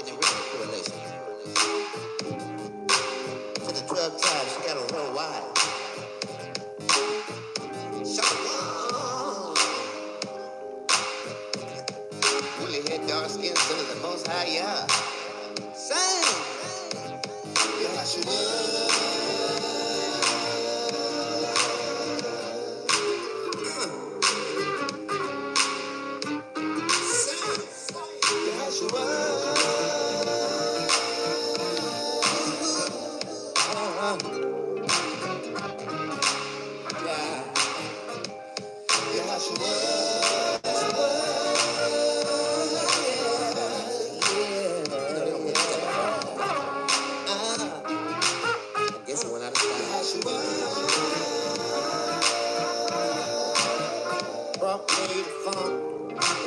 in the original Koalition. For the 12 tribes, you gotta run wide. Shalom. Woolly head, dark skin, son of the Most High YAH. Sing. Yahushua.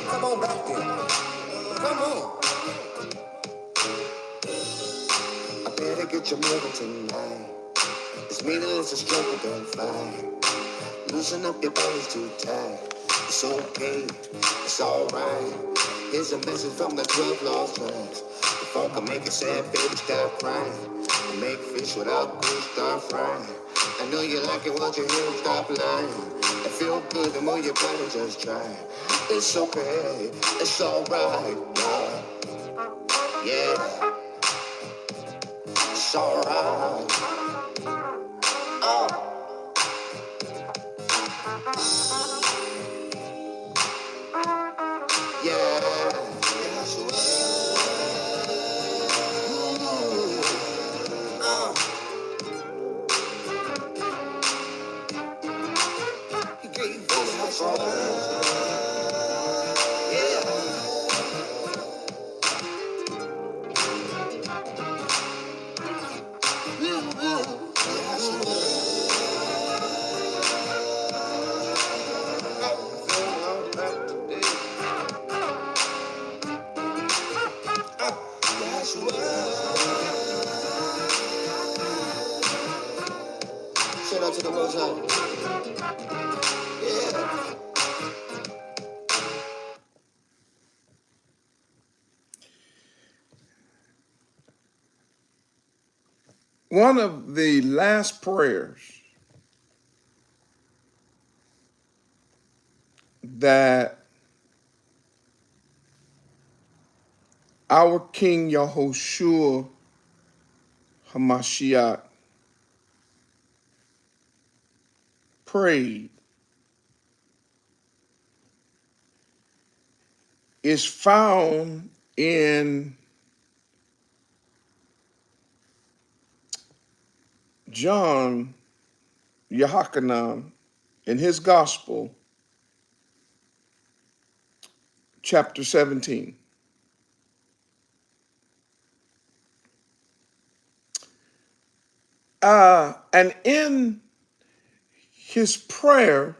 Come on back there. Come on. I better get your moving tonight. It's meaningless to struggle, don't fight. Loosen up your bones too tight. It's okay, it's alright. Here's a message from the 12 lost tribes. The phone can make it sad, baby, stop crying. You make fish without goose, start frying. I know you like it once you hear them, stop lying. It feel good the more you better just try. It's okay, it's alright, yeah. It's alright. Oh. Yeah. He gave us all. Yeah. Shout out to the Most High. Yeah. One of the last prayers that our King Yahosua HaMashiach prayed is found in John Yahrahn in his gospel, chapter 17. And in his prayer,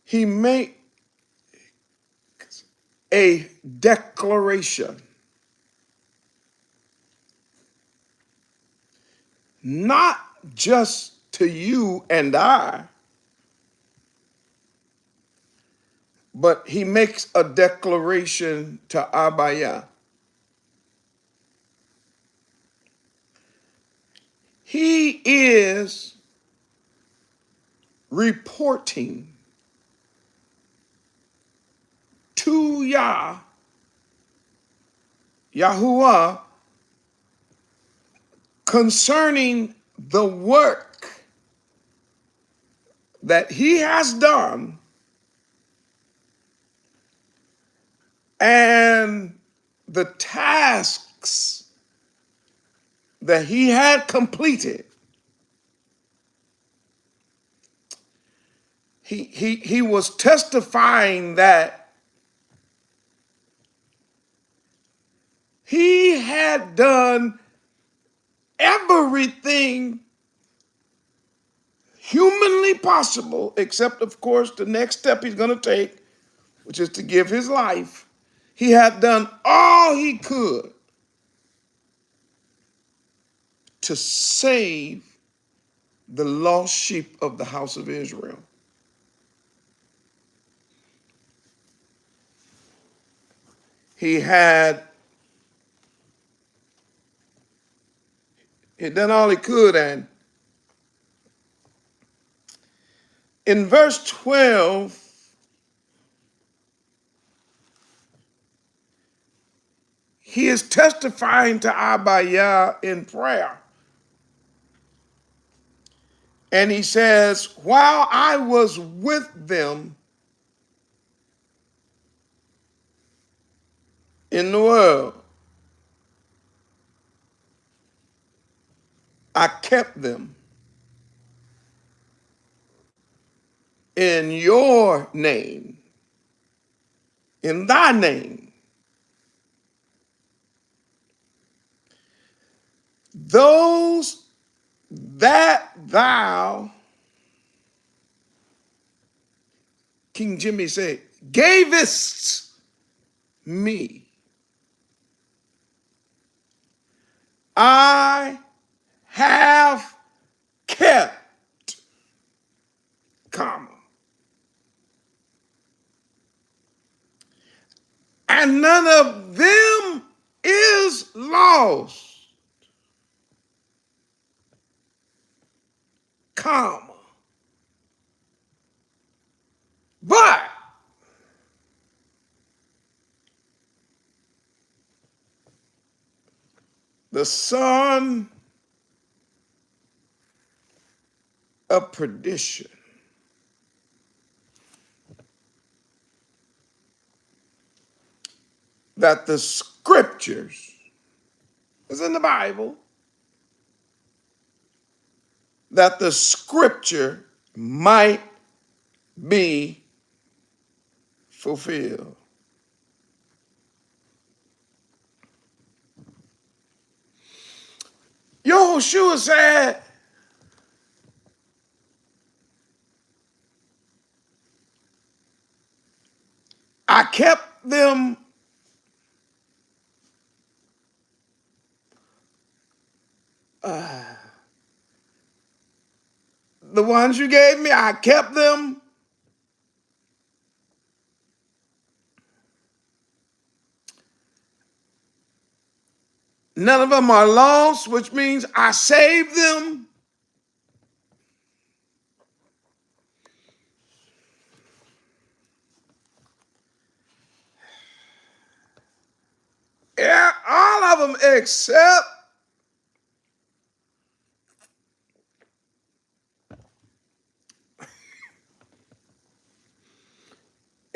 he made a declaration, not just to you and I, but he makes a declaration to Abaya. He is reporting to Yahuwah concerning the work that he has done and the tasks that he had completed. He was testifying that he had done everything humanly possible, except, of course, the next step he's going to take, which is to give his life. He had done all he could to save the lost sheep of the house of Israel. he done all he could. And in verse 12, he is testifying to YAH in prayer. And he says, while I was with them in the world, I kept them in your name, in thy name. Those that thou, King Jimmy said, gavest me, I have kept, comma, and none of them is lost, comma. But the son of perdition, that the scriptures, is in the Bible, that the scripture might be fulfilled. Yahushua said, I kept them the ones you gave me, I kept them. None of them are lost, which means I saved them. Yeah, all of them except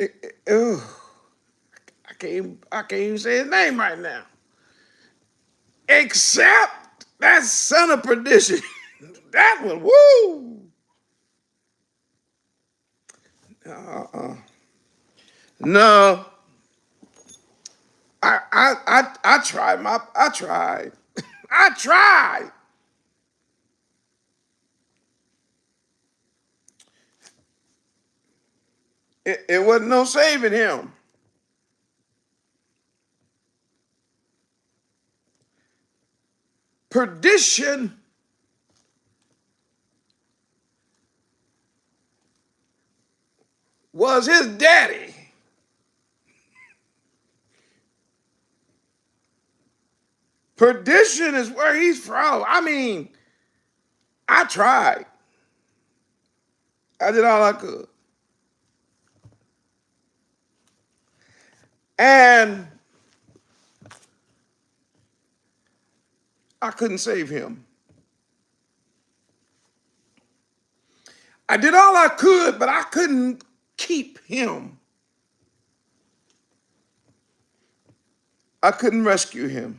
I can't even say his name right now. Except that son of perdition. That one, woo! No, I tried I tried. I tried. It wasn't no saving him. Perdition was his daddy. Perdition is where he's from. I mean, I tried. I did all I could. And I couldn't save him. I did all I could, but I couldn't keep him. I couldn't rescue him.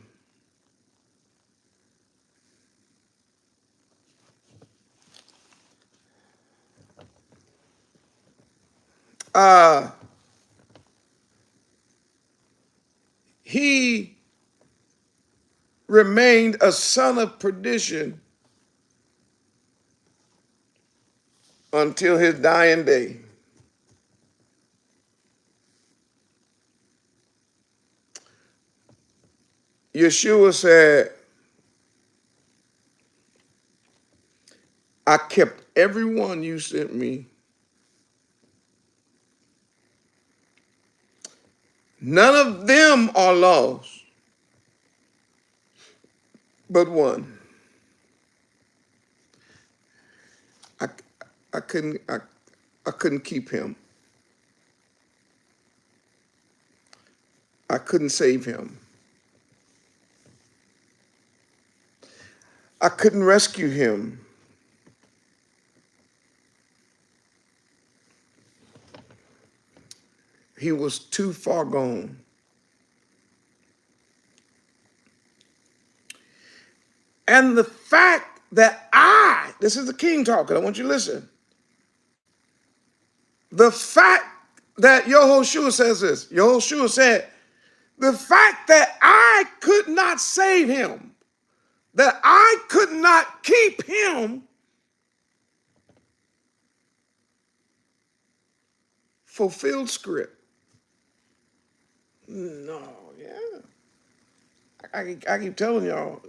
He remained a son of perdition until his dying day. Yeshua said, I kept everyone you sent me. None of them are lost, but one. I couldn't keep him. I couldn't save him. I couldn't rescue him. He was too far gone. And the fact that this is the king talking, I want you to listen. The fact that Yahushua says this, Yahushua said, the fact that I could not save him, that I could not keep him, fulfilled script. No, yeah. I keep telling y'all,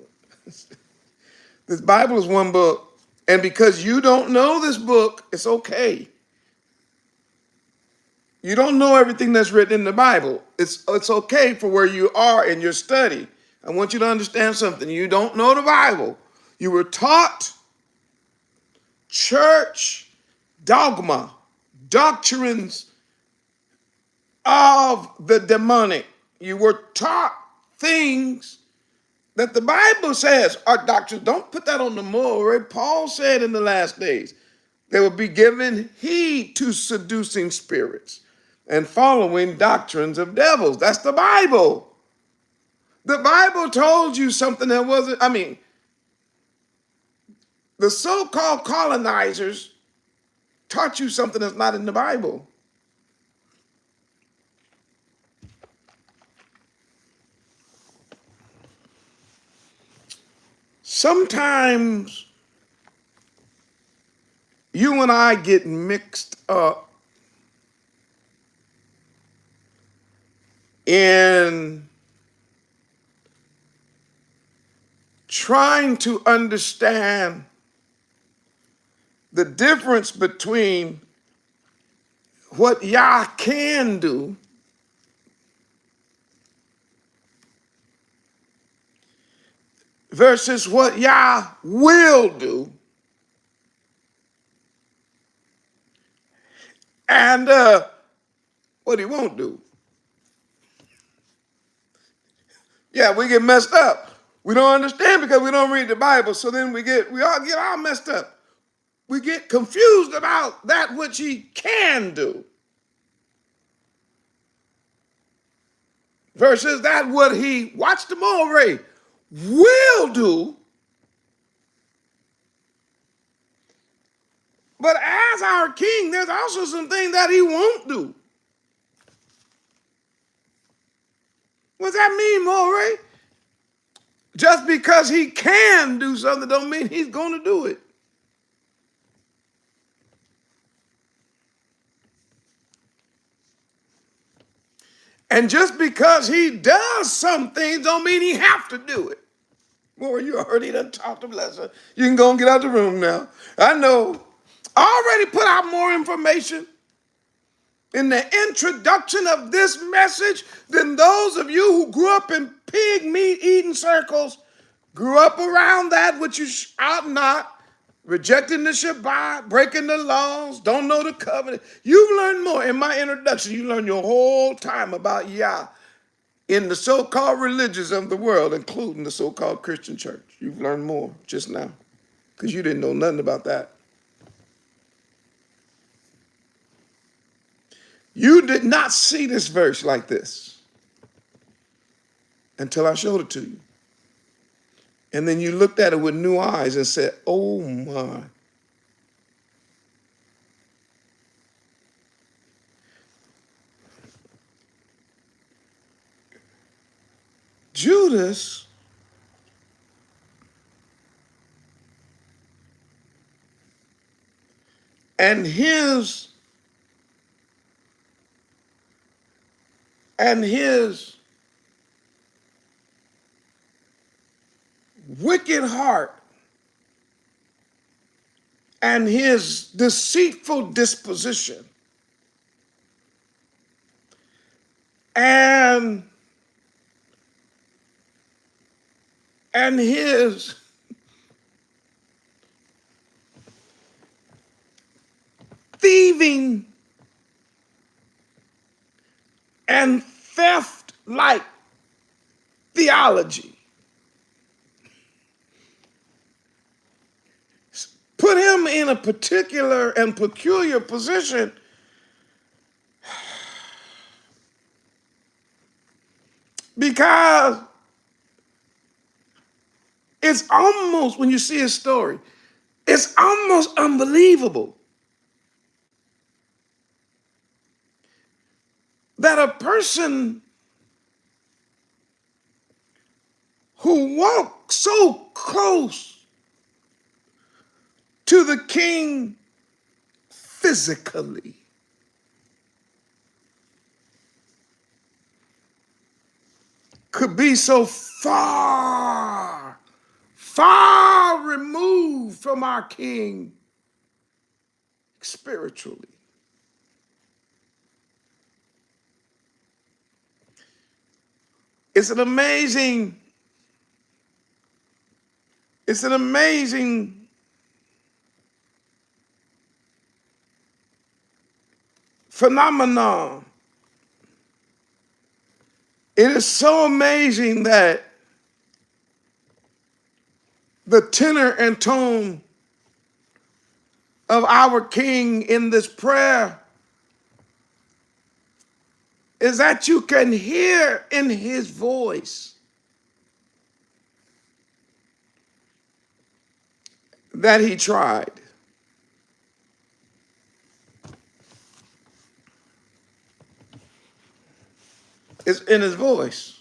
this Bible is one book, and because you don't know this book, it's okay. You don't know everything that's written in the Bible. It's okay for where you are in your study. I want you to understand something. You don't know the Bible. You were taught church dogma, doctrines of the demonic. You were taught things that the Bible says are doctrines. Don't put that on the moral. Paul said in the last days, they will be given heed to seducing spirits and following doctrines of devils. That's the Bible. The Bible told you something that wasn't, the so-called colonizers taught you something that's not in the Bible. Sometimes you and I get mixed up in trying to understand the difference between what YAH can do versus what YAH will do, and what he won't do. Yeah, we get messed up. We don't understand because we don't read the Bible. So then we all get all messed up. We get confused about that which he can do versus that what he, watch the more, Ray, will do. But as our king, there's also some things that he won't do. What does that mean, Moray? Just because he can do something don't mean he's going to do it. And just because he does some things don't mean he have to do it. Boy, you already done talked to Lissa. You can go and get out the room now. I know. I already put out more information in the introduction of this message than those of you who grew up in pig meat eating circles, grew up around that which you ought not, rejecting the Shabbat, breaking the laws, don't know the covenant. You've learned more. In my introduction, you learned your whole time about YAH in the so-called religions of the world, including the so-called Christian church. You've learned more just now because you didn't know nothing about that. You did not see this verse like this until I showed it to you. And then you looked at it with new eyes and said, oh my. Judas and his wicked heart and his deceitful disposition and and his thieving and theft-like theology put him in a particular and peculiar position because it's almost, when you see his story, it's almost unbelievable that a person who walked so close to the king physically could be so far, far removed from our king spiritually. It's an amazing phenomenon. It is so amazing that the tenor and tone of our King in this prayer is that you can hear in his voice that he tried. It's in his voice.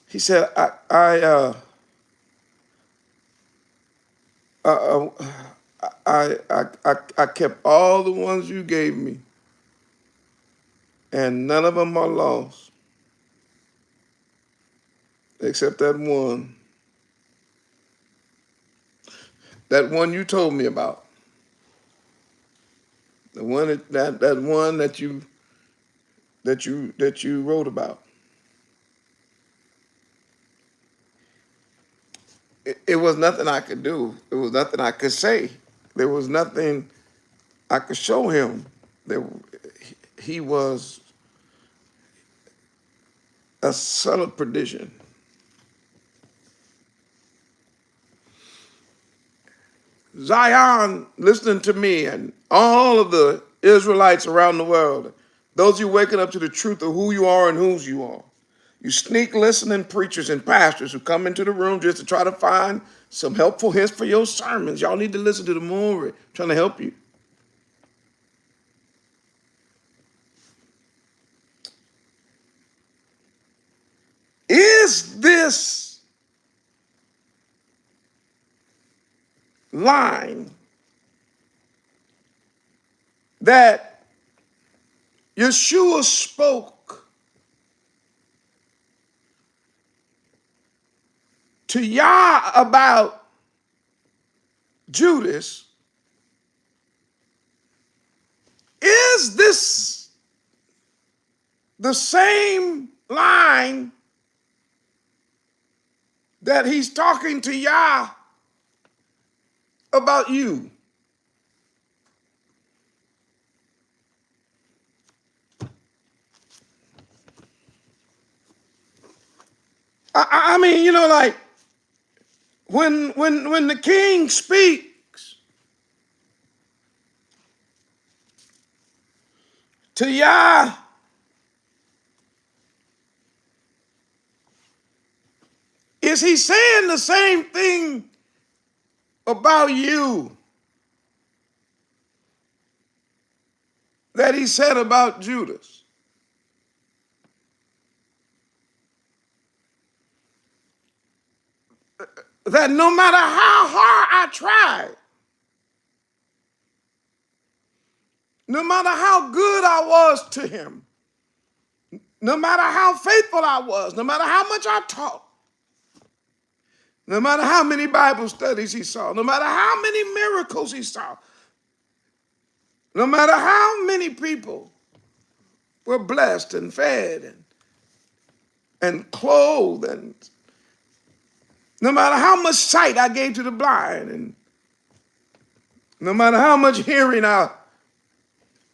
He said, I kept all the ones you gave me, and none of them are lost, except that one. That one you told me about. The one that one that you wrote about. It was nothing I could do. It was nothing I could say. There was nothing I could show him. He was a son of perdition. Zion, listening to me and all of the Israelites around the world, those you waking up to the truth of who you are and whose you are. You sneak listening preachers and pastors who come into the room just to try to find some helpful hints for your sermons. Y'all need to listen to the more, trying to help you. Is this line that Yahshua spoke to YAH about Judas, is this the same line that he's talking to YAH about you? I mean, like when the king speaks to YAH, is he saying the same thing about you that he said about Judas? That no matter how hard I tried, no matter how good I was to him, no matter how faithful I was, no matter how much I taught, no matter how many Bible studies he saw, no matter how many miracles he saw, no matter how many people were blessed and fed, and and clothed, and no matter how much sight I gave to the blind, and no matter how much hearing I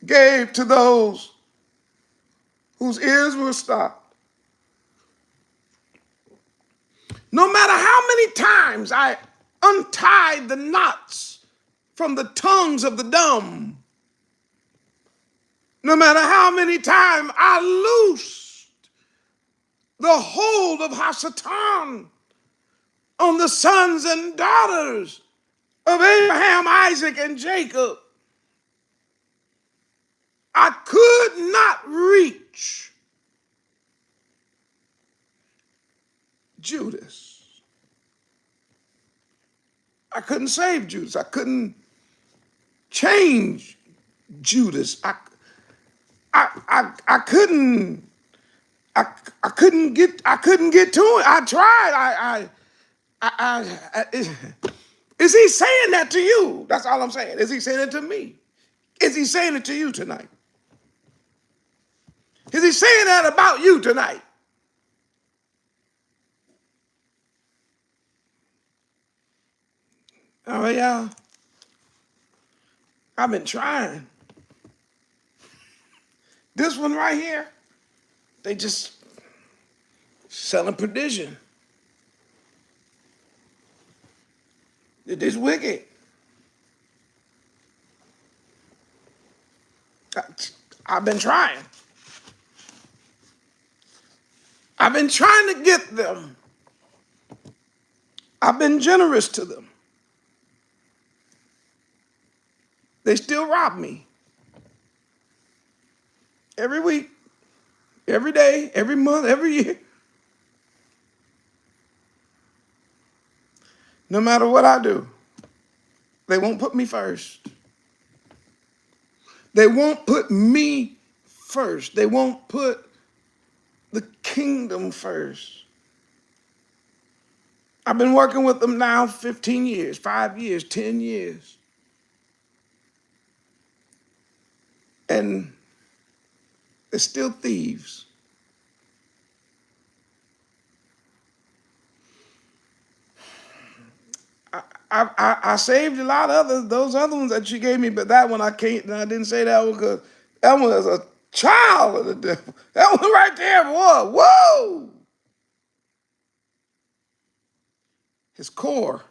gave to those whose ears were stopped, no matter how many times I untied the knots from the tongues of the dumb, no matter how many times I loosed the hold of Hasatan on the sons and daughters of Abraham, Isaac, and Jacob, I could not reach Judas. I couldn't save Judas. I couldn't change Judas. I couldn't get to it. I tried. Is he saying that to you? That's all I'm saying. Is he saying it to me? Is he saying it to you tonight? Is he saying that about you tonight? Oh, yeah. I've been trying. This one right here, they just selling perdition. It's wicked. I've been trying. I've been trying to get them. I've been generous to them. They still rob me. Every week, every day, every month, every year. No matter what I do, they won't put me first. They won't put me first. They won't put the kingdom first. I've been working with them now 15 years, 5 years, 10 years. And they're still thieves. I saved a lot of those other ones that you gave me, but that one I can't, and I didn't say that one because that one is a child of the devil. That one right there, boy, whoa! His core,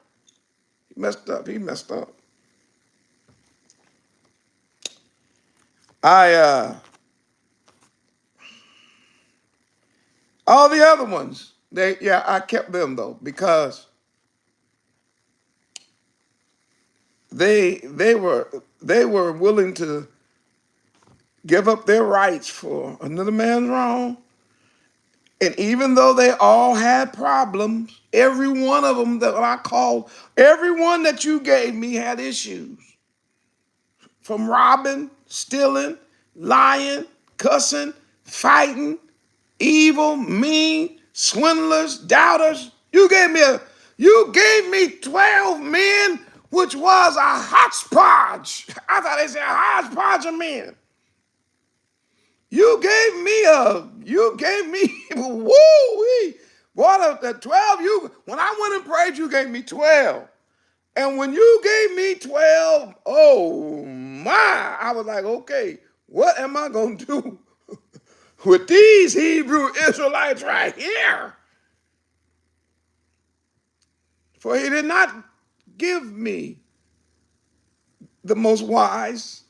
he messed up. All the other ones, I kept them though, because they were willing to give up their rights for another man's wrong. And even though they all had problems, every one of them that I called, every one that you gave me had issues. From robbing, stealing, lying, cussing, fighting, evil, mean, swindlers, doubters. You gave me 12 men, which was a hodgepodge. I thought they said a hodgepodge of men. You gave me, woo-wee. Boy, the 12, when I went and prayed, you gave me 12. And when you gave me 12, oh my, I was like, okay, what am I going to do with these Hebrew Israelites right here? For he did not give me the most wise,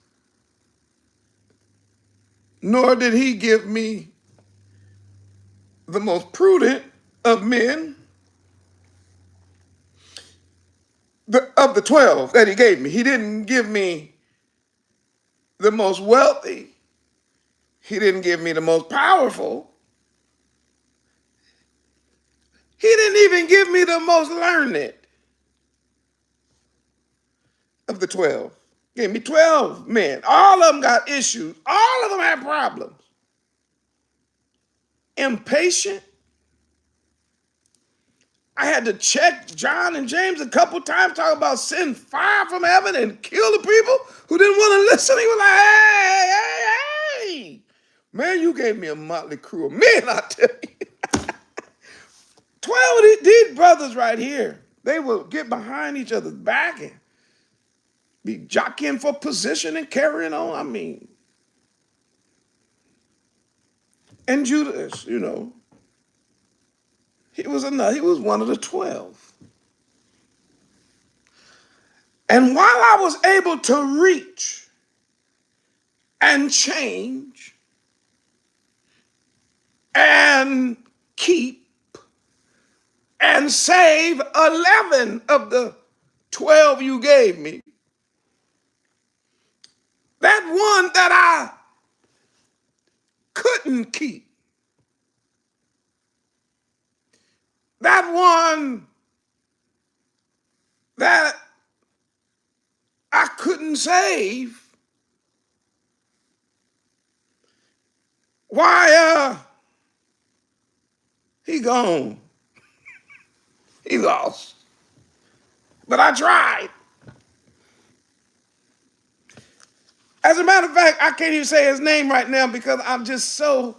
nor did he give me the most prudent of men. Of the 12 that he gave me, he didn't give me the most wealthy. He didn't give me the most powerful. He didn't even give me the most learned of the 12. He gave me 12 men. All of them got issues. All of them had problems. Impatient. I had to check John and James a couple times, talk about send fire from heaven and kill the people who didn't want to listen. He was like, hey. Man, you gave me a motley crew of men, I tell you. 12 of these brothers right here, they will get behind each other's back and be jockeying for position and carrying on. I mean, and Judas, he was one of the 12. And while I was able to reach and change and keep and save 11 of the 12 you gave me, that one that I couldn't keep, that one that I couldn't save, why, he gone. He lost. But I tried. As a matter of fact, I can't even say his name right now because I'm so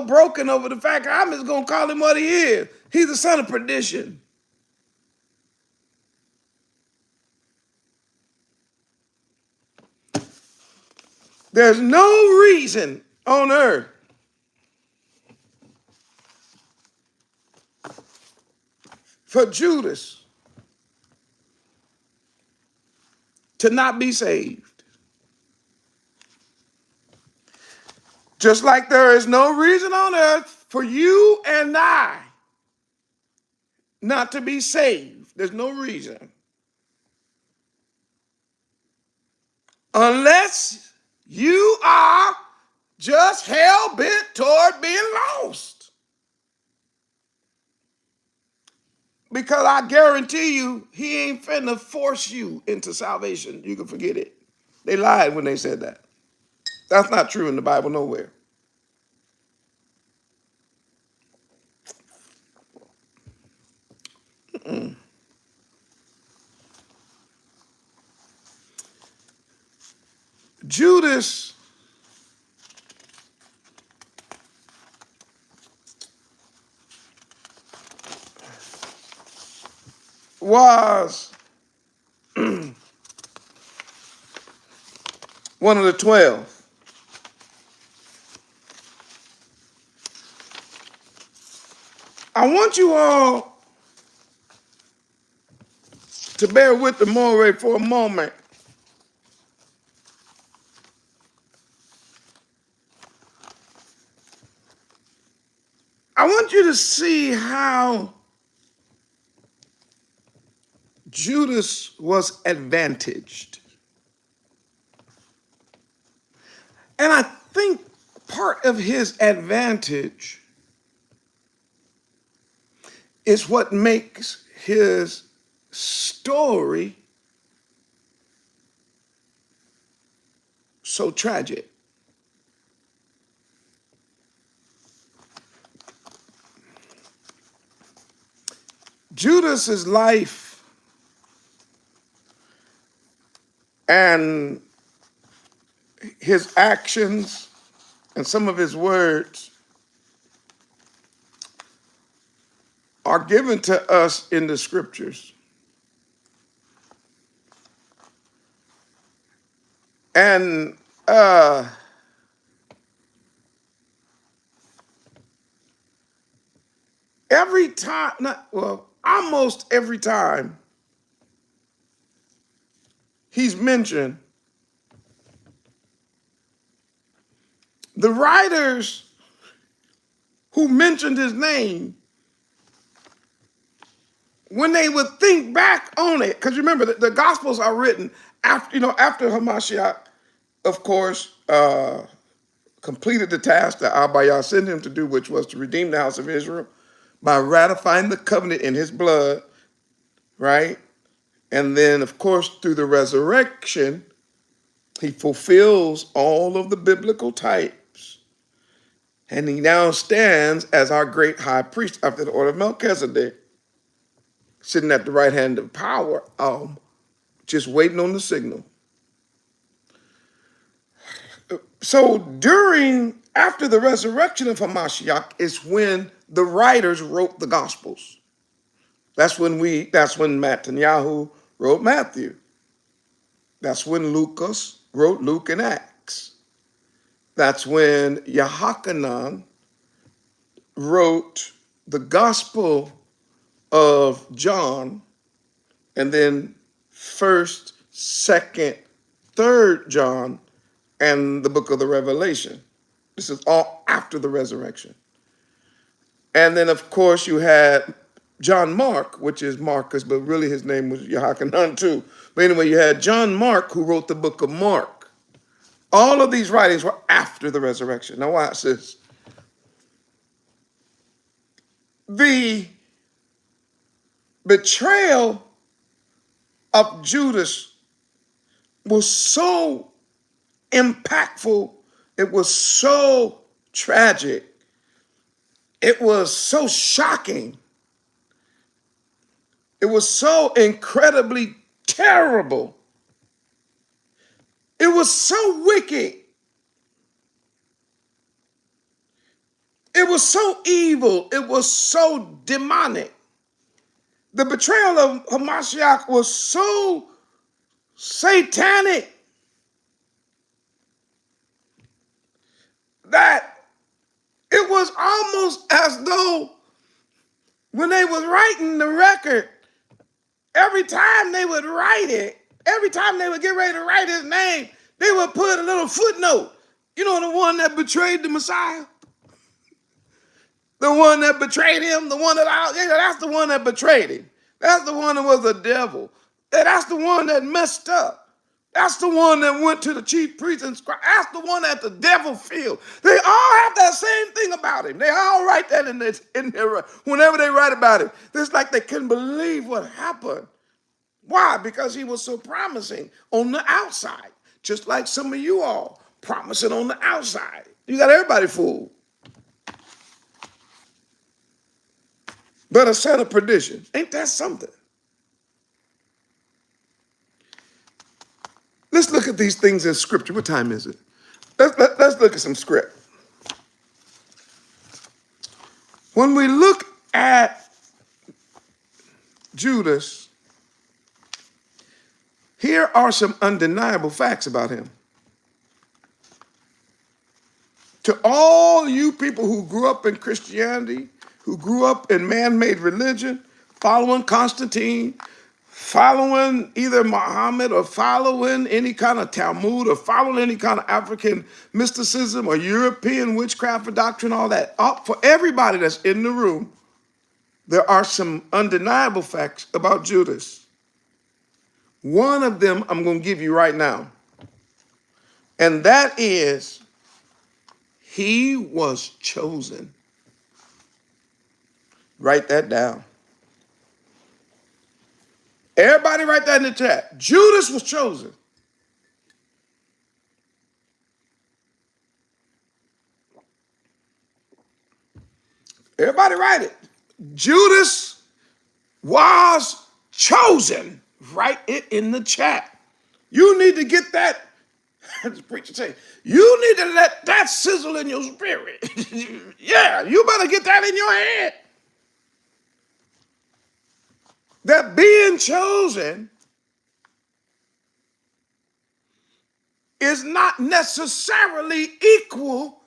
broken over the fact I'm just going to call him what he is. He's the son of perdition. There's no reason on earth for Judas to not be saved. Just like there is no reason on earth for you and I not to be saved. There's no reason. Unless you are just hell-bent toward being lost. Because I guarantee you, he ain't finna force you into salvation. You can forget it. They lied when they said that. That's not true in the Bible nowhere. Judas was one of the 12. I want you all to bear with the Moreh for a moment. I want you to see how Judas was advantaged. And I think part of his advantage is what makes his story so tragic. Judas's life and his actions and some of his words are given to us in the scriptures. And every time, almost every time he's mentioned, the writers who mentioned his name, when they would think back on it, because remember, the Gospels are written after Hamashiach, of course, completed the task that YAH sent him to do, which was to redeem the house of Israel by ratifying the covenant in his blood, right? And then, of course, through the resurrection, he fulfills all of the biblical types. And he now stands as our great high priest after the order of Melchizedek, sitting at the right hand of power, just waiting on the signal. So during After the resurrection of Hamashiach is when the writers wrote the Gospels. That's when Netanyahu wrote Matthew. That's when Lucas wrote Luke and Acts. That's when Yahrahn wrote the Gospel of John, and then 1st, 2nd, 3rd John, and the book of the Revelation. This is all after the resurrection. And then, of course, you had John Mark, which is Marcus, but really his name was Yahrahn too. But anyway, you had John Mark, who wrote the book of Mark. All of these writings were after the resurrection. Now watch this. The betrayal of Judas was so impactful. It was so tragic. It was so shocking. It was so incredibly terrible. It was so wicked. It was so evil. It was so demonic. The betrayal of Hamashiach was so satanic that it was almost as though when they was writing the record, every time they would write it, every time they would get ready to write his name, they would put a little footnote. You know, the one that betrayed the Messiah? The one that betrayed him, the one that's the one that betrayed him. That's the one that was the devil. That's the one that messed up. That's the one that went to the chief priest and scribe. That's the one that the devil filled. They all have that same thing about him. They all write that in their whenever they write about him. It's like they couldn't believe what happened. Why? Because he was so promising on the outside, just like some of you all promising on the outside. You got everybody fooled. But a son of perdition. Ain't that something? Let's look at these things in scripture. What time is it? Let's look at some script. When we look at Judas, here are some undeniable facts about him. To all you people who grew up in Christianity, who grew up in man-made religion, following Constantine, following either Muhammad or following any kind of Talmud or following any kind of African mysticism or European witchcraft or doctrine, all that. For everybody that's in the room, there are some undeniable facts about Judas. One of them I'm going to give you right now. And that is, he was chosen. Write that down. Everybody write that in the chat. Judas was chosen. Everybody write it. Judas was chosen. Write it in the chat. You need to get that. As the preacher say, you need to let that sizzle in your spirit. Yeah, you better get that in your head. That being chosen is not necessarily equal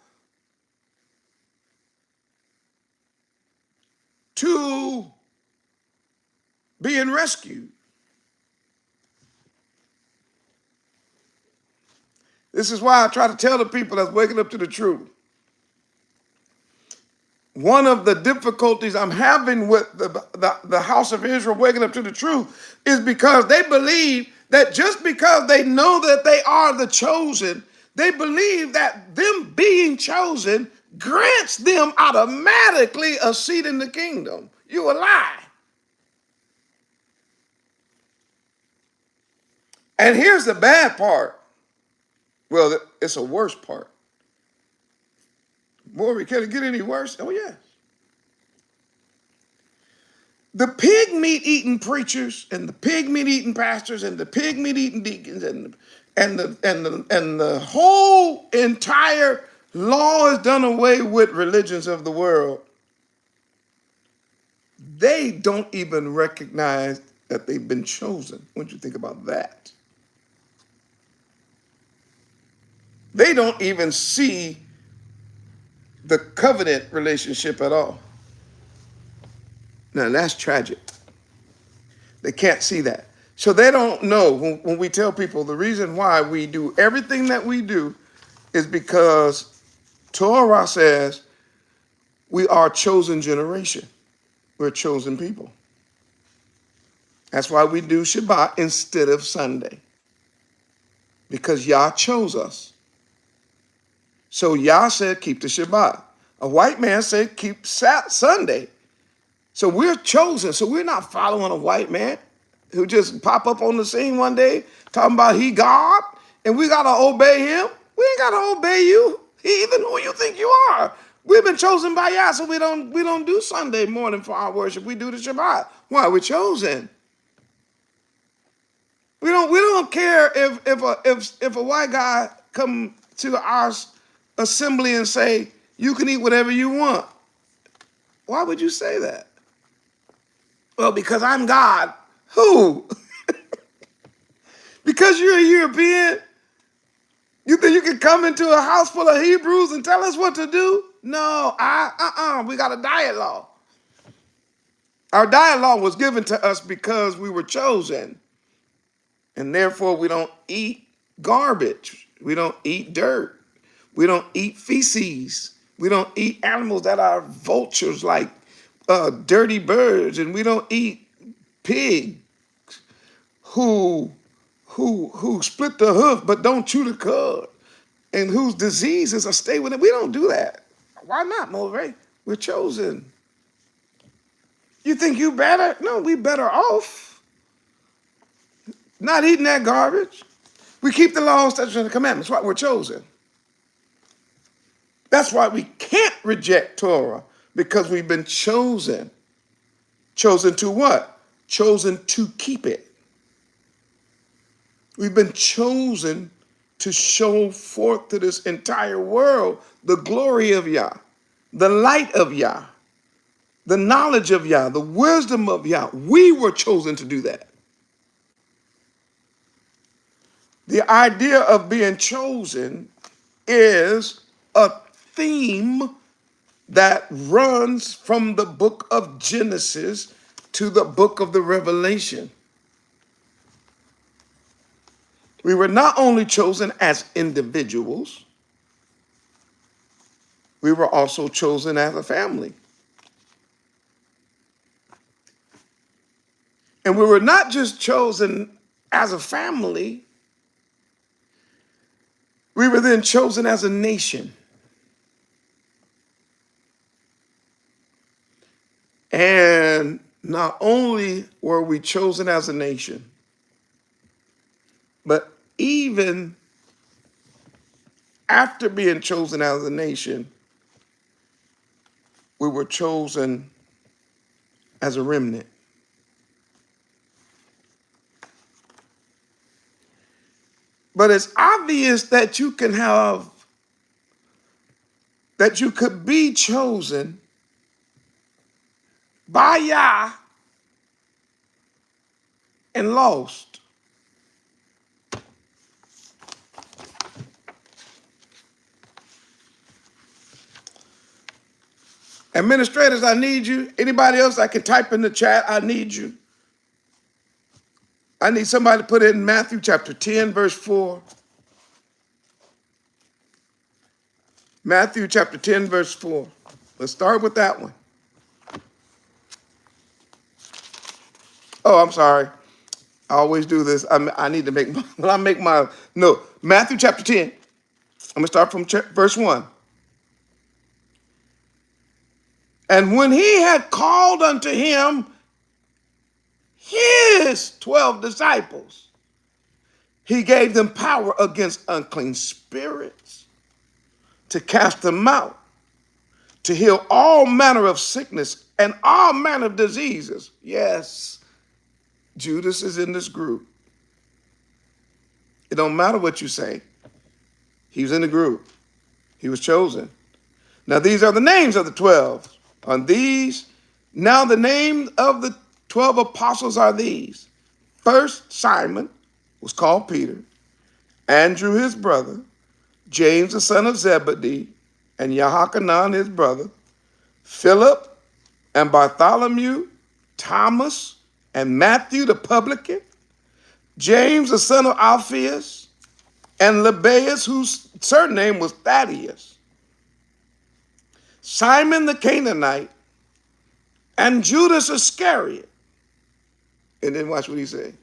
to being rescued. This is why I try to tell the people that's waking up to the truth. One of the difficulties I'm having with the house of Israel waking up to the truth is because they believe that just because they know that they are the chosen, they believe that them being chosen grants them automatically a seat in the kingdom. You a lie. And here's the bad part. Well, it's a worse part. Boy, can it get any worse? Oh, yes. The pig meat eating preachers and the pig meat eating pastors and the pig meat eating deacons and the whole entire Law is done away with religions of the world. They don't even recognize that they've been chosen. What do you think about that? They don't even see the covenant relationship at all. Now, that's tragic. They can't see that. So they don't know when we tell people the reason why we do everything that we do is because Torah says we are a chosen generation. We're chosen people. That's why we do Shabbat instead of Sunday. Because Yah chose us. So Yah said, keep the Shabbat. A white man said, keep Sunday. So we're chosen. So we're not following a white man who just pop up on the scene one day talking about he God and we got to obey him. We ain't got to obey you. Even who you think you are. We've been chosen by Yah, so we don't do Sunday morning for our worship. We do the Shabbat. Why? We're chosen. We don't care if a white guy come to our assembly and say you can eat whatever you want. Why would you say that? Well, because I'm God. Who? Because you're a European? You think you can come into a house full of Hebrews and tell us what to do? No, we got a diet law. Our diet law was given to us because we were chosen. And therefore, we don't eat garbage. We don't eat dirt. We don't eat feces. We don't eat animals that are vultures like dirty birds. And we don't eat pigs who split the hoof but don't chew the cud. And whose diseases are stay with it. We don't do that. Why not, Mulvey? We're chosen. You think you better? No, we better off not eating that garbage. We keep the laws, statutes, and the commandments. That's why we're chosen. That's why we can't reject Torah, because we've been chosen. Chosen to what? Chosen to keep it. We've been chosen to show forth to this entire world the glory of Yah, the light of Yah, the knowledge of Yah, the wisdom of Yah. We were chosen to do that. The idea of being chosen is a theme that runs from the book of Genesis to the book of the Revelation. We were not only chosen as individuals, we were also chosen as a family. And we were not just chosen as a family, we were then chosen as a nation. And not only were we chosen as a nation, but even after being chosen as a nation, we were chosen as a remnant. But it's obvious that you could be chosen by Yah and lost. Administrators, I need you. Anybody else that can type in the chat, I need you. I need somebody to put it in Matthew chapter 10, verse 4. Matthew chapter 10, verse 4. Let's start with that one. Oh, I'm sorry. I always do this. I need to make no. Matthew chapter 10. I'm going to start from verse 1. And when he had called unto him his 12 disciples, he gave them power against unclean spirits, to cast them out, to heal all manner of sickness and all manner of diseases. Yes, Judas is in this group. It don't matter what you say. He's in the group. He was chosen. Now these are the names of the 12. Now the name of the 12 apostles are these. First, Simon was called Peter, Andrew his brother, James the son of Zebedee, and Yahrahn his brother, Philip and Bartholomew, Thomas and Matthew the publican, James the son of Alphaeus, and Lebbaeus, whose surname was Thaddeus, Simon the Canaanite, and Judas Iscariot. And then watch what he said.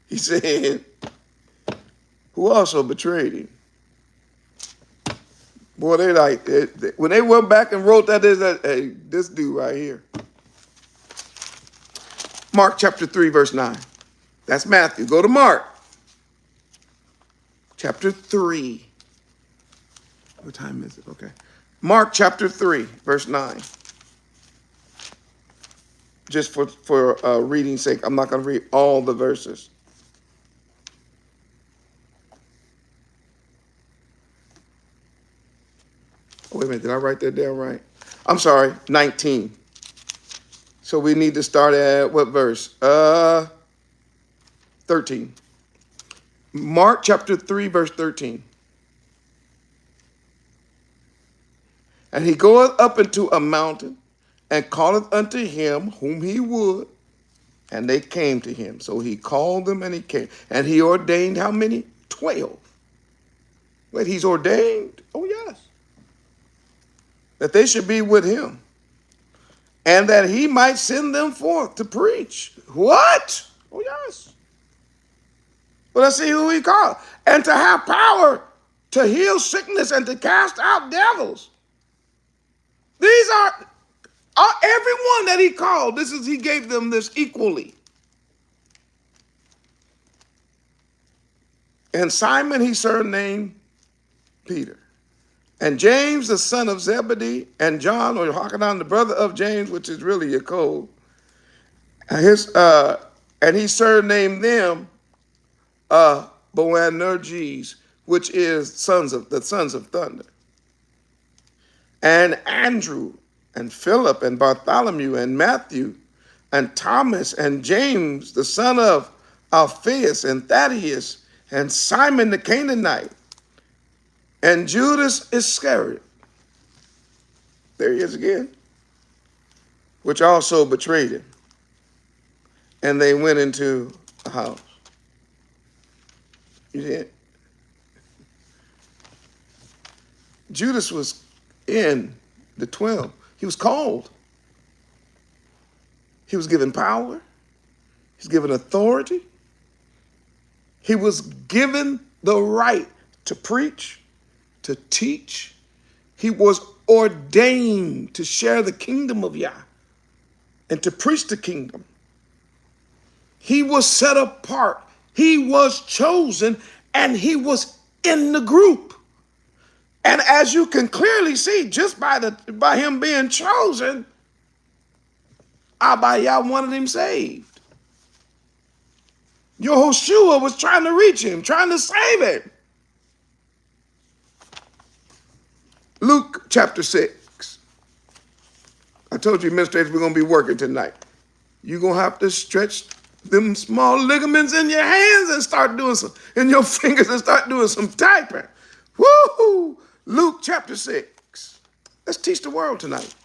He said, who also betrayed him. Boy, when they went back and wrote that, hey, this dude right here. Mark chapter 3, verse 9. That's Matthew. Go to Mark chapter 3. What time is it? Okay. Mark chapter 3, verse 9. Just for reading's sake, I'm not going to read all the verses. Oh, wait a minute, did I write that down right? I'm sorry, 19. So we need to start at what verse? 13. Mark chapter 3, verse 13. And he goeth up into a mountain, and calleth unto him whom he would, and they came to him. So he called them, and he came. And he ordained how many? 12. Wait, he's ordained? Oh, yes. That they should be with him, and that he might send them forth to preach. What? Oh, yes. Well, let's see who he called. And to have power to heal sickness and to cast out devils. These are everyone that he called. He gave them this equally. And Simon he surnamed Peter. And James, the son of Zebedee, and John, or Alkanah, the brother of James, which is really Jacob, and he surnamed them Boanerges, which is the sons of thunder. And Andrew, and Philip, and Bartholomew, and Matthew, and Thomas, and James, the son of Alphaeus, and Thaddeus, and Simon the Canaanite, and Judas Iscariot. There he is again. Which also betrayed him. And they went into a house. You see it? Judas was in the 12. He was called. He was given power. He was given authority. He was given the right to preach, to teach. He was ordained to share the kingdom of Yah and to preach the kingdom. He was set apart. He was chosen, and he was in the group. And as you can clearly see, just by him being chosen, Abba Yah wanted him saved. Yahushua was trying to reach him, trying to save him. Luke chapter 6. I told you, administrators, we're going to be working tonight. You're going to have to stretch them small ligaments in your hands and start doing in your fingers and start doing some typing. Woo-hoo! Luke chapter 6. Let's teach the world tonight.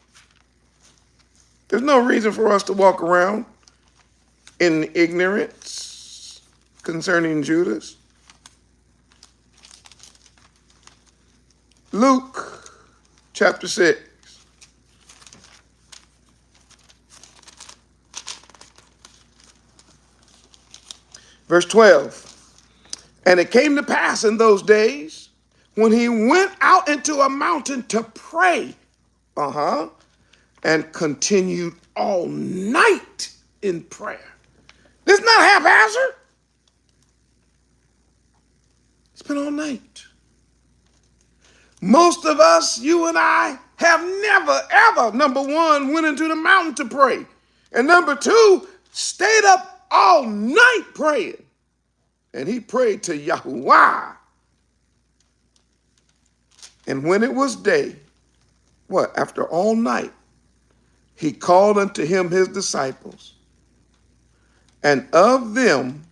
There's no reason for us to walk around in ignorance concerning Judas. Luke chapter 6. Verse 12. And it came to pass in those days when he went out into a mountain to pray, and continued all night in prayer. This is not haphazard. It's been all night. Most of us, you and I, have never, ever, number one, went into the mountain to pray. And number two, stayed up all night praying. And he prayed to Yahuwah. And when it was day, what? After all night, he called unto him his disciples. And of them,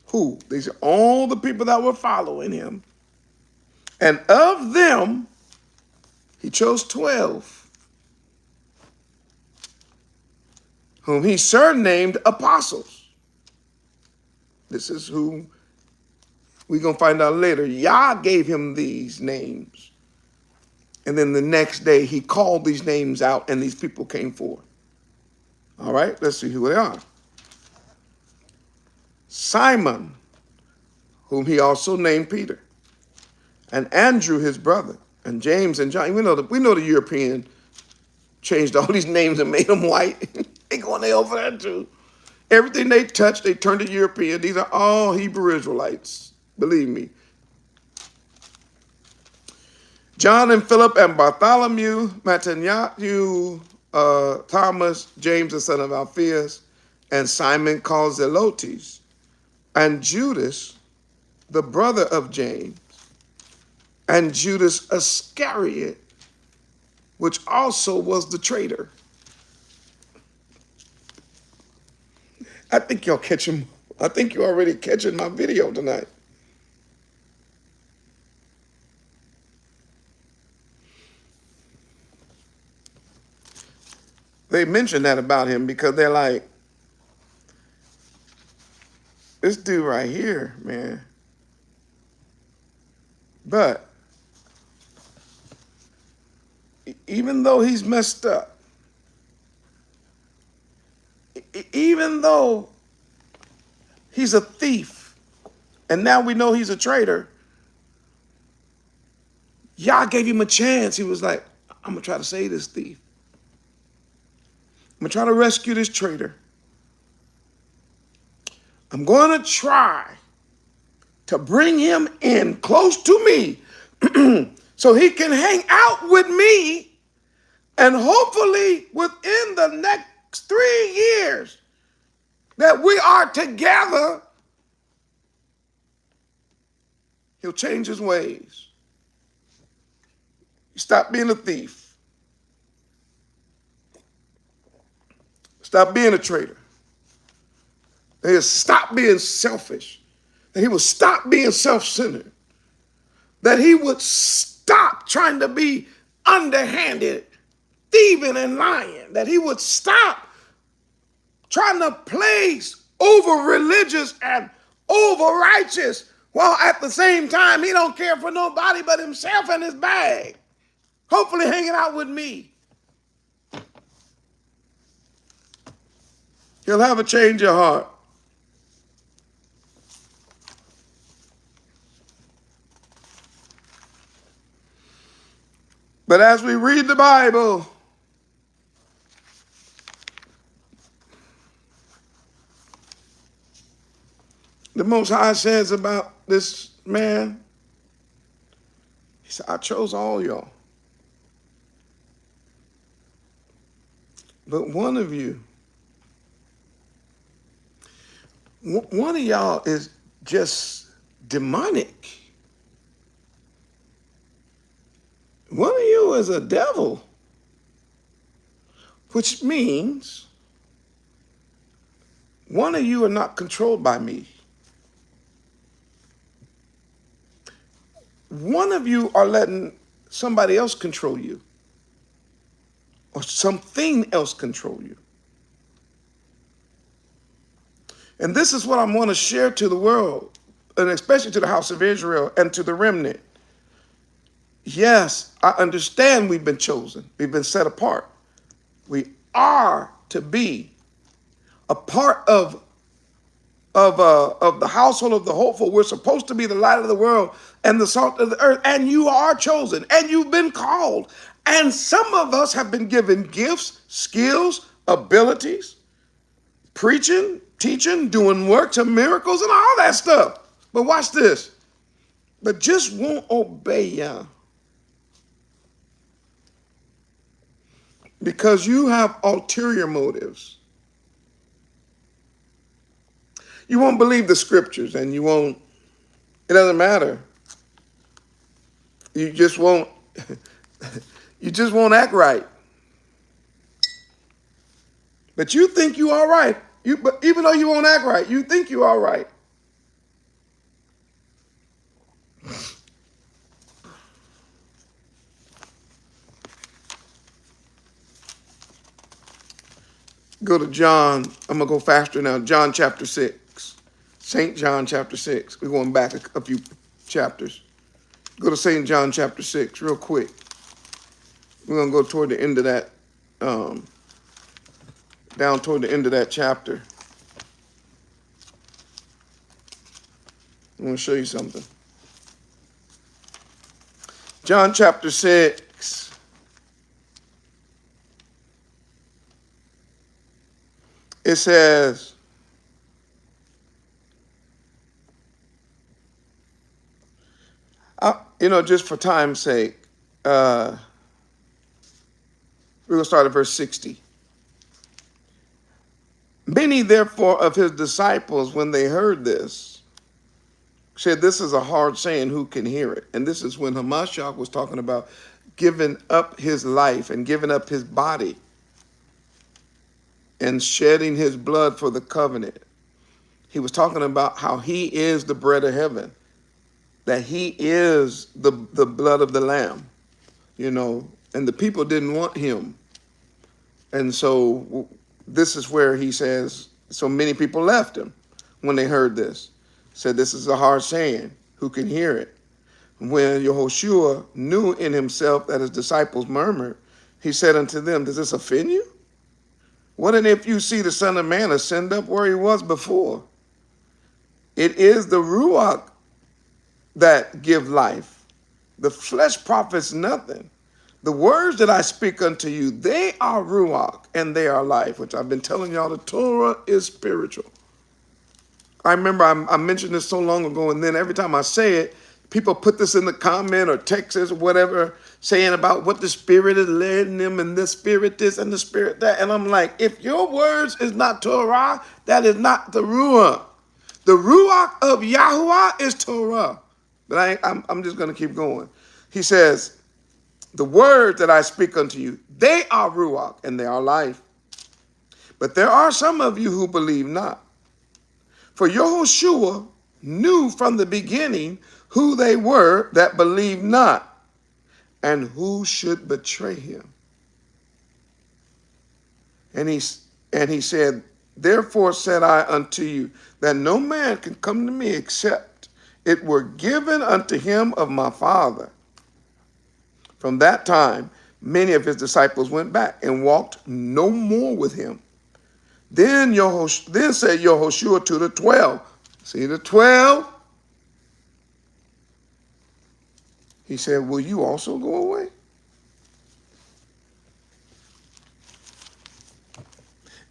who? These are all the people that were following him. And of them, he chose 12, whom he surnamed apostles. This is who we're going to find out later. YAH gave him these names. And then the next day, he called these names out, and these people came forth. All right, let's see who they are. Simon, whom he also named Peter, and Andrew, his brother, and James and John. We know the European changed all these names and made them white. They going there over there too. Everything they touched, they turned to European. These are all Hebrew Israelites. Believe me. John and Philip and Bartholomew, Matthieu, Thomas, James the son of Alphaeus, and Simon called Zelotes, and Judas, the brother of James, and Judas Iscariot, which also was the traitor. I think y'all catching. I think you're already catching my video tonight. They mentioned that about him because they're like, this dude right here, man. But even though he's messed up, even though he's a thief, and now we know he's a traitor, Yah gave him a chance. He was like, I'm going to try to save this thief. I'm going to try to rescue this traitor. I'm going to try to bring him in close to me so he can hang out with me, and hopefully within the next 3 years that we are together, he'll change his ways. Stop being a thief. Stop being a traitor. That he'll stop being selfish. That he will stop being self-centered. That he would stop trying to be underhanded, thieving and lying. That he would stop trying to place over religious and over righteous, while at the same time he don't care for nobody but himself and his bag. Hopefully hanging out with me. He'll have a change of heart. But as we read the Bible, the Most High says about this man, he said, I chose all y'all. But one of y'all is just demonic. One of you is a devil, which means one of you are not controlled by me. One of you are letting somebody else control you, or something else control you. And this is what I want to share to the world, and especially to the house of Israel and to the remnant. Yes, I understand we've been chosen. We've been set apart. We are to be a part of the household of the hopeful. We're supposed to be the light of the world and the salt of the earth. And you are chosen, and you've been called. And some of us have been given gifts, skills, abilities, preaching, teaching, doing works and miracles and all that stuff. But watch this. But just won't obey Yah. Because you have ulterior motives. You won't believe the scriptures, and you won't, it doesn't matter. You just won't You just won't act right. But you think you all right. But even though you won't act right, you think you all right. Go to John. I'm going to go faster now. John chapter 6. St. John chapter 6. We're going back a few chapters. Go to St. John chapter 6 real quick. We're going to go toward the end of that, down toward the end of that chapter. I'm going to show you something. John chapter 6. It says, just for time's sake, we're going to start at verse 60. Many, therefore, of his disciples, when they heard this, said, this is a hard saying, who can hear it? And this is when Hamashiach was talking about giving up his life and giving up his body and shedding his blood for the covenant. He was talking about how he is the bread of heaven, that he is the blood of the Lamb, and the people didn't want him. And so this is where he says, so many people left him when they heard this. Said, this is a hard saying, who can hear it? When Yahushua knew in himself that his disciples murmured, he said unto them, does this offend you? What and if you see the Son of Man ascend up where he was before? It is the Ruach that give life. The flesh profits nothing. The words that I speak unto you, they are Ruach and they are life, which I've been telling y'all, the Torah is spiritual. I remember I mentioned this so long ago, and then every time I say it, people put this in the comment or text or whatever, saying about what the Spirit is leading them and the Spirit this and the Spirit that. And I'm like, if your words is not Torah, that is not the Ruach. The Ruach of Yahuwah is Torah. But I'm just going to keep going. He says, the words that I speak unto you, they are Ruach and they are life. But there are some of you who believe not. For Yahushua knew from the beginning who they were that believed not, and who should betray him. And he said, therefore said I unto you, that no man can come to me except it were given unto him of my Father. From that time, many of his disciples went back and walked no more with him. Then said Yahushua to the 12, see the 12? He said, will you also go away?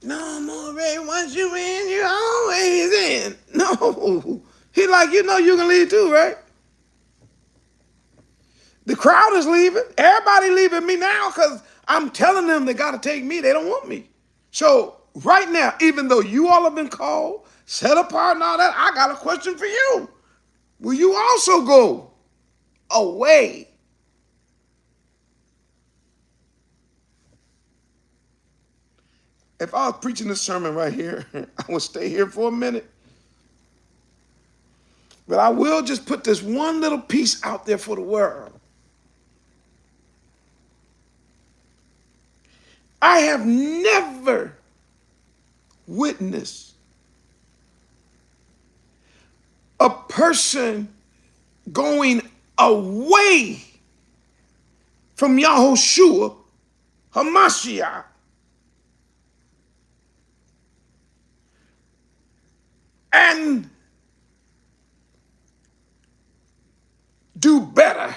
No, more, once you in, you always in. No. He like, you can leave too, right? The crowd is leaving. Everybody leaving me now because I'm telling them they got to take me. They don't want me. So right now, even though you all have been called, set apart and all that, I got a question for you. Will you also go away? If I was preaching this sermon right here, I would stay here for a minute. But I will just put this one little piece out there for the world. I have never witnessed a person going away from Yahushua, Hamashiach, and do better.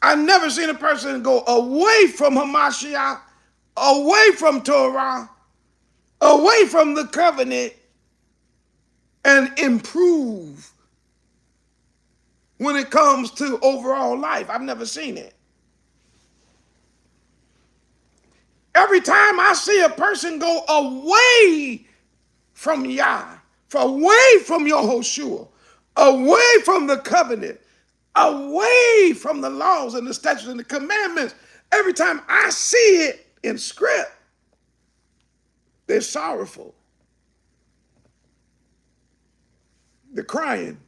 I've never seen a person go away from Hamashiach, away from Torah, away from the covenant, and improve when it comes to overall life. I've never seen it. Every time I see a person go away from Yah, away from Yahushua, away from the covenant, away from the laws and the statutes and the commandments. Every time I see it in script, they're sorrowful. They're crying.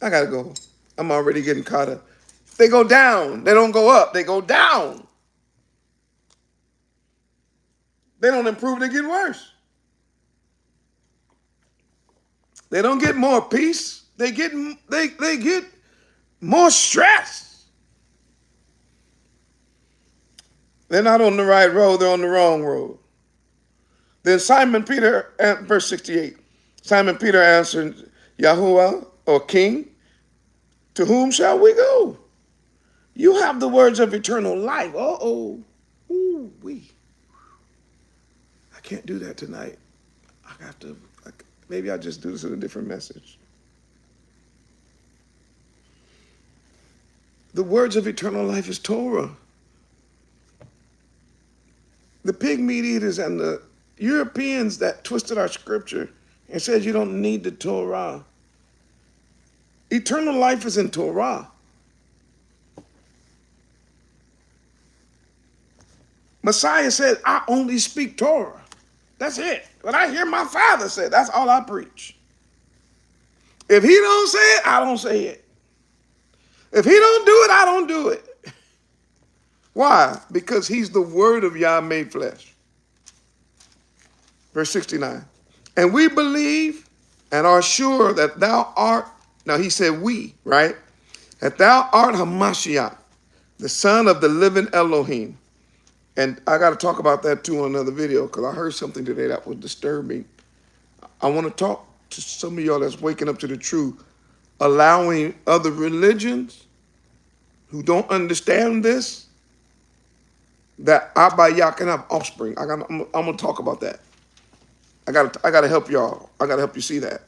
I gotta go. I'm already getting caught up. They go down. They don't go up. They go down. They don't improve. They get worse. They don't get more peace. They get more stress. They're not on the right road. They're on the wrong road. Then Simon Peter, verse 68, Simon Peter answered, Yahuwah, or King, to whom shall we go? You have the words of eternal life. Uh-oh. Ooh-wee. I can't do that tonight. I have to, maybe I'll just do this in a different message. The words of eternal life is Torah. The pig meat eaters and the Europeans that twisted our scripture and said you don't need the Torah. Eternal life is in Torah. Messiah said, I only speak Torah. That's it. What I hear my Father say, that's all I preach. If he don't say it, I don't say it. If he don't do it, I don't do it. Why? Because he's the word of Yah made flesh. Verse 69. And we believe and are sure that thou art, now he said we, right? That thou art Hamashiach, the son of the living Elohim. And I got to talk about that too on another video because I heard something today that was disturbing. I want to talk to some of y'all that's waking up to the truth, allowing other religions who don't understand this, that Abba Yah can have offspring. I'm going to talk about that. I got to help y'all. I got to help you see that.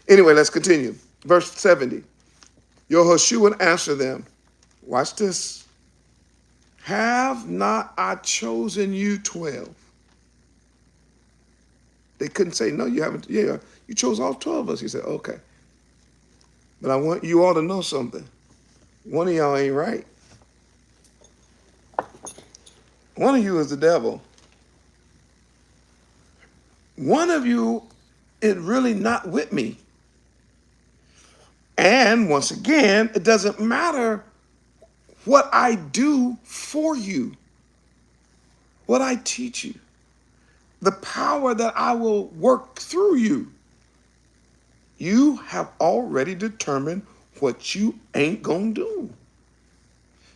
Anyway, let's continue. Verse 70. Yahushua answered them. Watch this. Have not I chosen you 12? They couldn't say, no, you haven't. Yeah, you chose all 12 of us. He said, okay. But I want you all to know something. One of y'all ain't right. One of you is the devil. One of you is really not with me. And once again, it doesn't matter what I do for you, what I teach you, the power that I will work through you. You have already determined what you ain't gonna do.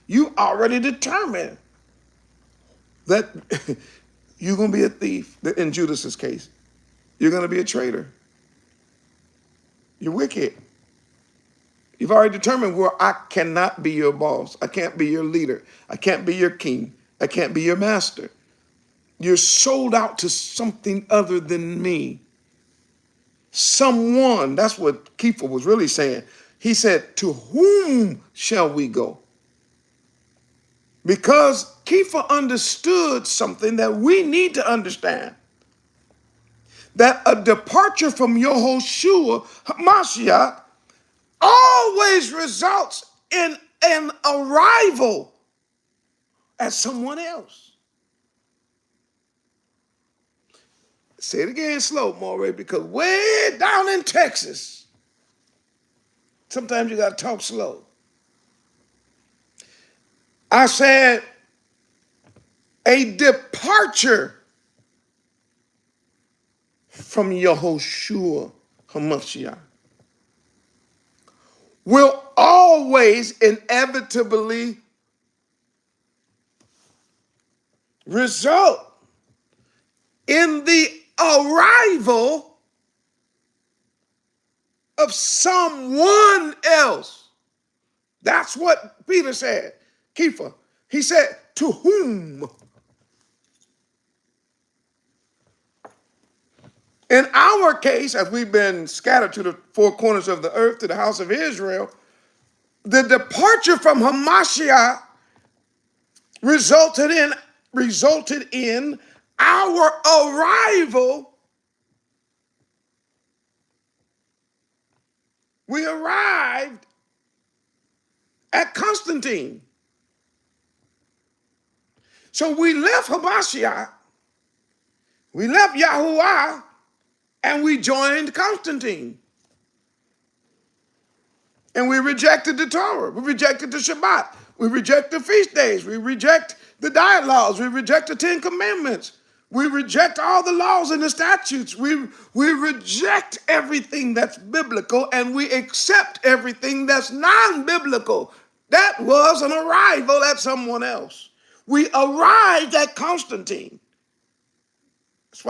You already determined that you're gonna be a thief, in Judas's case. You're gonna be a traitor. You're wicked. You've already determined where I cannot be your boss. I can't be your leader. I can't be your king. I can't be your master. You're sold out to something other than me. Someone, that's what Kepha was really saying. He said, to whom shall we go? Because Kepha understood something that we need to understand. That a departure from Yahushua, Hamashiach, always results in an arrival at someone else. Say it again slow, Morey, because way down in Texas, sometimes you got to talk slow. I said a departure from Yahushua Hamashiach will always inevitably result in the arrival of someone else. That's what Peter said. Kepha, he said, to whom? In our case, as we've been scattered to the four corners of the earth, to the house of Israel, the departure from Hamashiach resulted in our arrival we arrived at Constantine. So we left Hamashiach, we left Yahuwah, and we joined Constantine. And we rejected the Torah. We rejected the Shabbat. We reject the feast days. We reject the diet-laws. We reject the Ten Commandments. We reject all the laws and the statutes. We reject everything that's biblical, and we accept everything that's non-biblical. That was an arrival at someone else. We arrived at Constantine. That's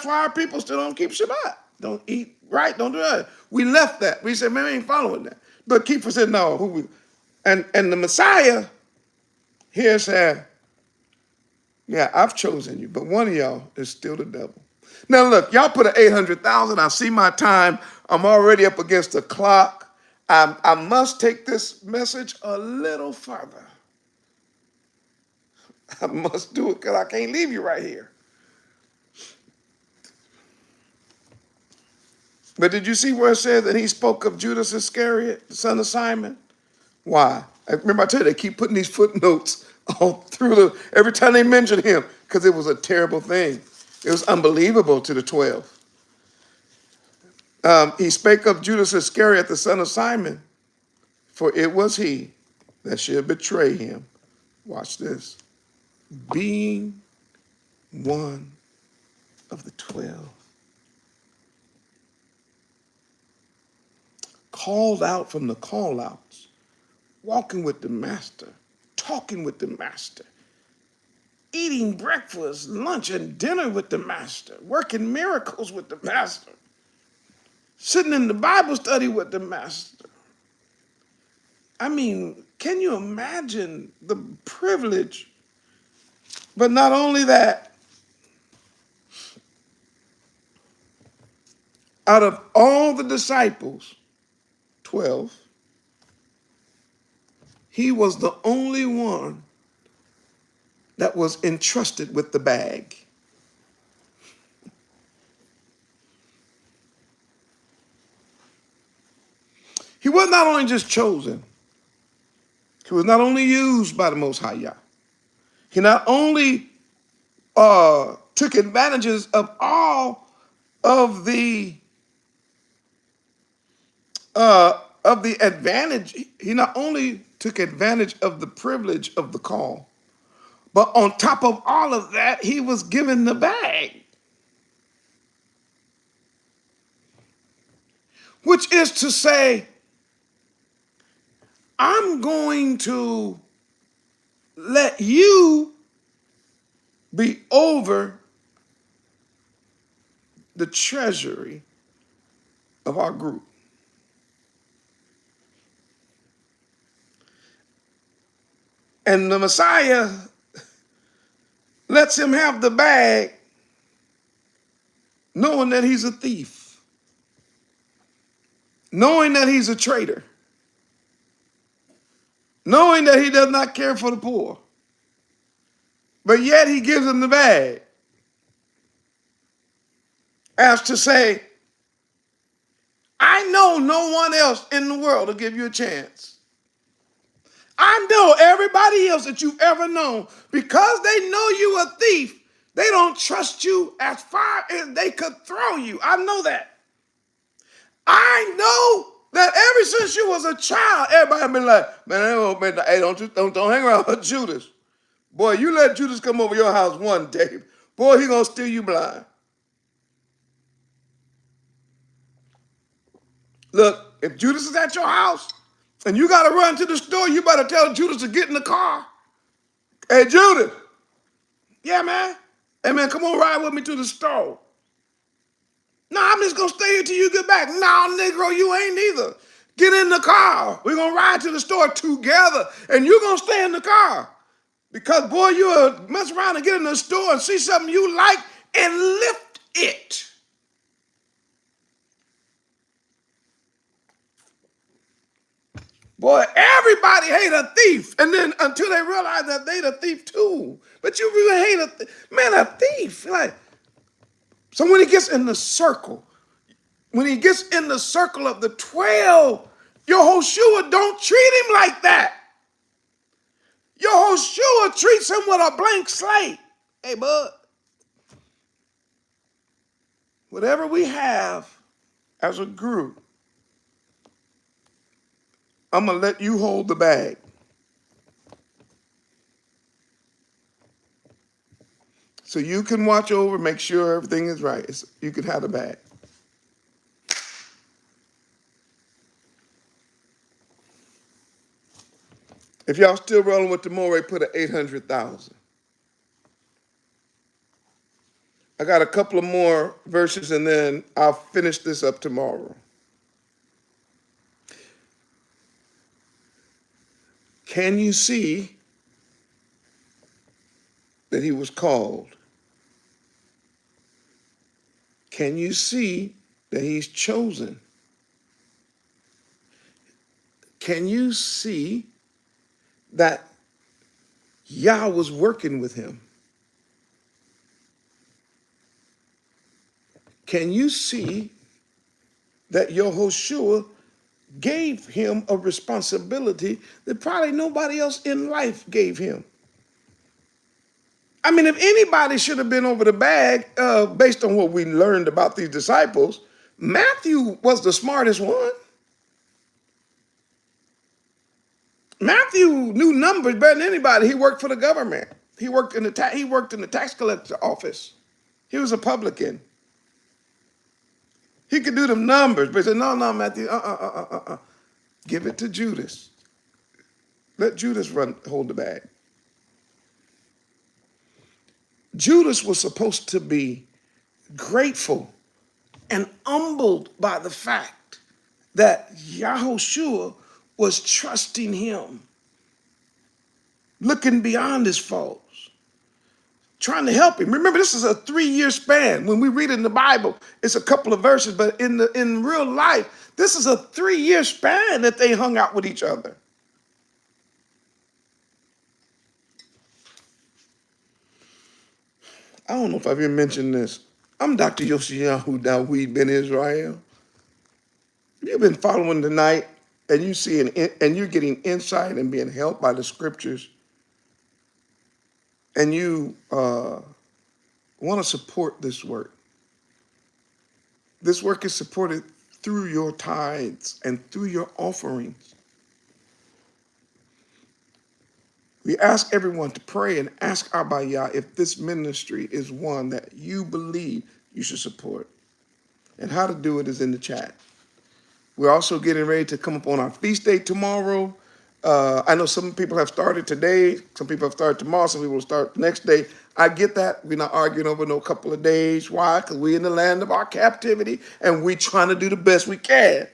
why our people still don't keep Shabbat. Don't eat right, don't do that. We left that. We said, man, we ain't following that. But Keeper said, no. And the Messiah here said, yeah, I've chosen you, but one of y'all is still the devil. Now look, y'all put an 800,000. I see my time. I'm already up against the clock. I must take this message a little further. I must do it because I can't leave you right here. But did you see where it said that he spoke of Judas Iscariot, the son of Simon? Why? Remember I told you, they keep putting these footnotes all through every time they mention him, because it was a terrible thing. It was unbelievable to the 12. He spake of Judas Iscariot, the son of Simon, for it was he that should betray him. Watch this. Being one of the 12. Called out from the call-outs, walking with the master, talking with the master, eating breakfast, lunch, and dinner with the master, working miracles with the master, sitting in the Bible study with the master. I mean, can you imagine the privilege? But not only that, out of all the disciples, 12, he was the only one that was entrusted with the bag. He was not only just chosen, he was not only used by the Most High Yah. He not only took advantages of all of the advantage. He not only took advantage of the privilege of the call, but on top of all of that, he was given the bag. Which is to say, I'm going to let you be over the treasury of our group. And the Messiah lets him have the bag, knowing that he's a thief, knowing that he's a traitor, knowing that he does not care for the poor, but yet he gives him the bag as to say, I know no one else in the world will give you a chance. I know everybody else that you've ever known, because they know you a thief, they don't trust you as far as they could throw you. I know that. I know that ever since you was a child, everybody been like, man, hey, don't hang around with Judas. Boy, you let Judas come over your house one day, boy, he gonna steal you blind. Look, if Judas is at your house and you gotta run to the store, you better tell Judas to get in the car. Hey, Judas. Yeah, man. Hey, man, come on, ride with me to the store. No, I'm just gonna stay here till you get back. No, Negro, you ain't either. Get in the car. We're gonna ride to the store together, and you're gonna stay in the car. Because, boy, you'll mess around and get in the store and see something you like and lift it. Boy, everybody hate a thief. And then until they realize that they the thief too. But you really hate a thief. Like, so when he gets in the circle, when he gets in the circle of the 12, Yahushua don't treat him like that. Yahushua treats him with a blank slate. Hey, bud, whatever we have as a group, I'm going to let you hold the bag. So you can watch over, make sure everything is right. You can have the bag. If y'all still rolling with the Moreh, put an 800,000. I got a couple of more verses and then I'll finish this up tomorrow. Can you see that he was called? Can you see that he's chosen? Can you see that Yah was working with him? Can you see that Yahushua gave him a responsibility that probably nobody else in life gave him? I mean, if anybody should have been over the bag, based on what we learned about these disciples, Matthew was the smartest one. Matthew knew numbers better than anybody. He worked for the government. He worked in the tax collector office. He was a publican. He could do them numbers, but he said, no, Matthew, give it to Judas. Let Judas hold the bag. Judas was supposed to be grateful and humbled by the fact that Yahushua was trusting him, looking beyond his faults, trying to help him. Remember, this is a 3-year span. When we read it in the Bible, it's a couple of verses, but in real life, this is a 3-year span that they hung out with each other. I don't know if I've even mentioned this. I'm Dr. Yoshiyahu Dawid Ben Israel. You've been following tonight, and you're getting insight and being helped by the scriptures, and you want to support this work. This work is supported through your tithes and through your offerings. We ask everyone to pray and ask Abba Yah if this ministry is one that you believe you should support. And how to do it is in the chat. We're also getting ready to come up on our feast day tomorrow. I know some people have started today. Some people have started tomorrow. Some people will start the next day. I get that. We're not arguing over no couple of days. Why? Because we're in the land of our captivity and we're trying to do the best we can.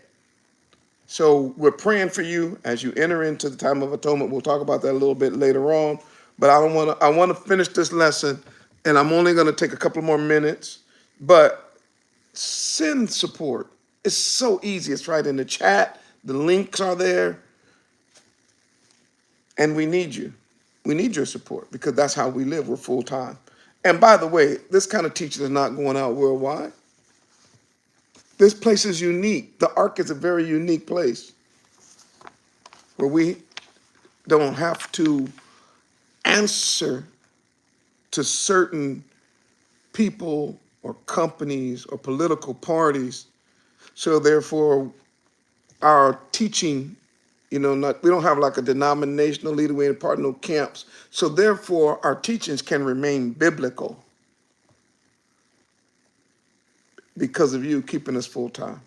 So we're praying for you as you enter into the time of atonement. We'll talk about that a little bit later on. But I want to finish this lesson, and I'm only going to take a couple more minutes. But send support. It's so easy. It's right in the chat. The links are there. And we need you. We need your support because that's how we live. We're full time. And by the way, this kind of teaching is not going out worldwide. This place is unique. The ARK is a very unique place where we don't have to answer to certain people or companies or political parties. So therefore, our teaching, we don't have like a denominational leader. We ain't part of no camps. So therefore, our teachings can remain biblical because of you keeping us full time.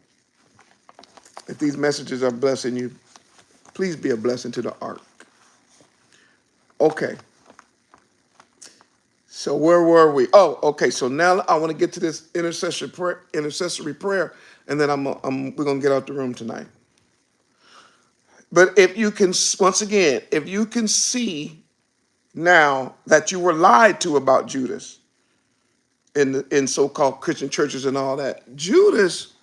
If these messages are blessing you, please be a blessing to the ARK. Okay. So where were we? Oh, okay. So now I want to get to this intercessory prayer, and then we're gonna get out the room tonight. But if you can, once again, if you can see now that you were lied to about Judas in so-called Christian churches and all that, Judas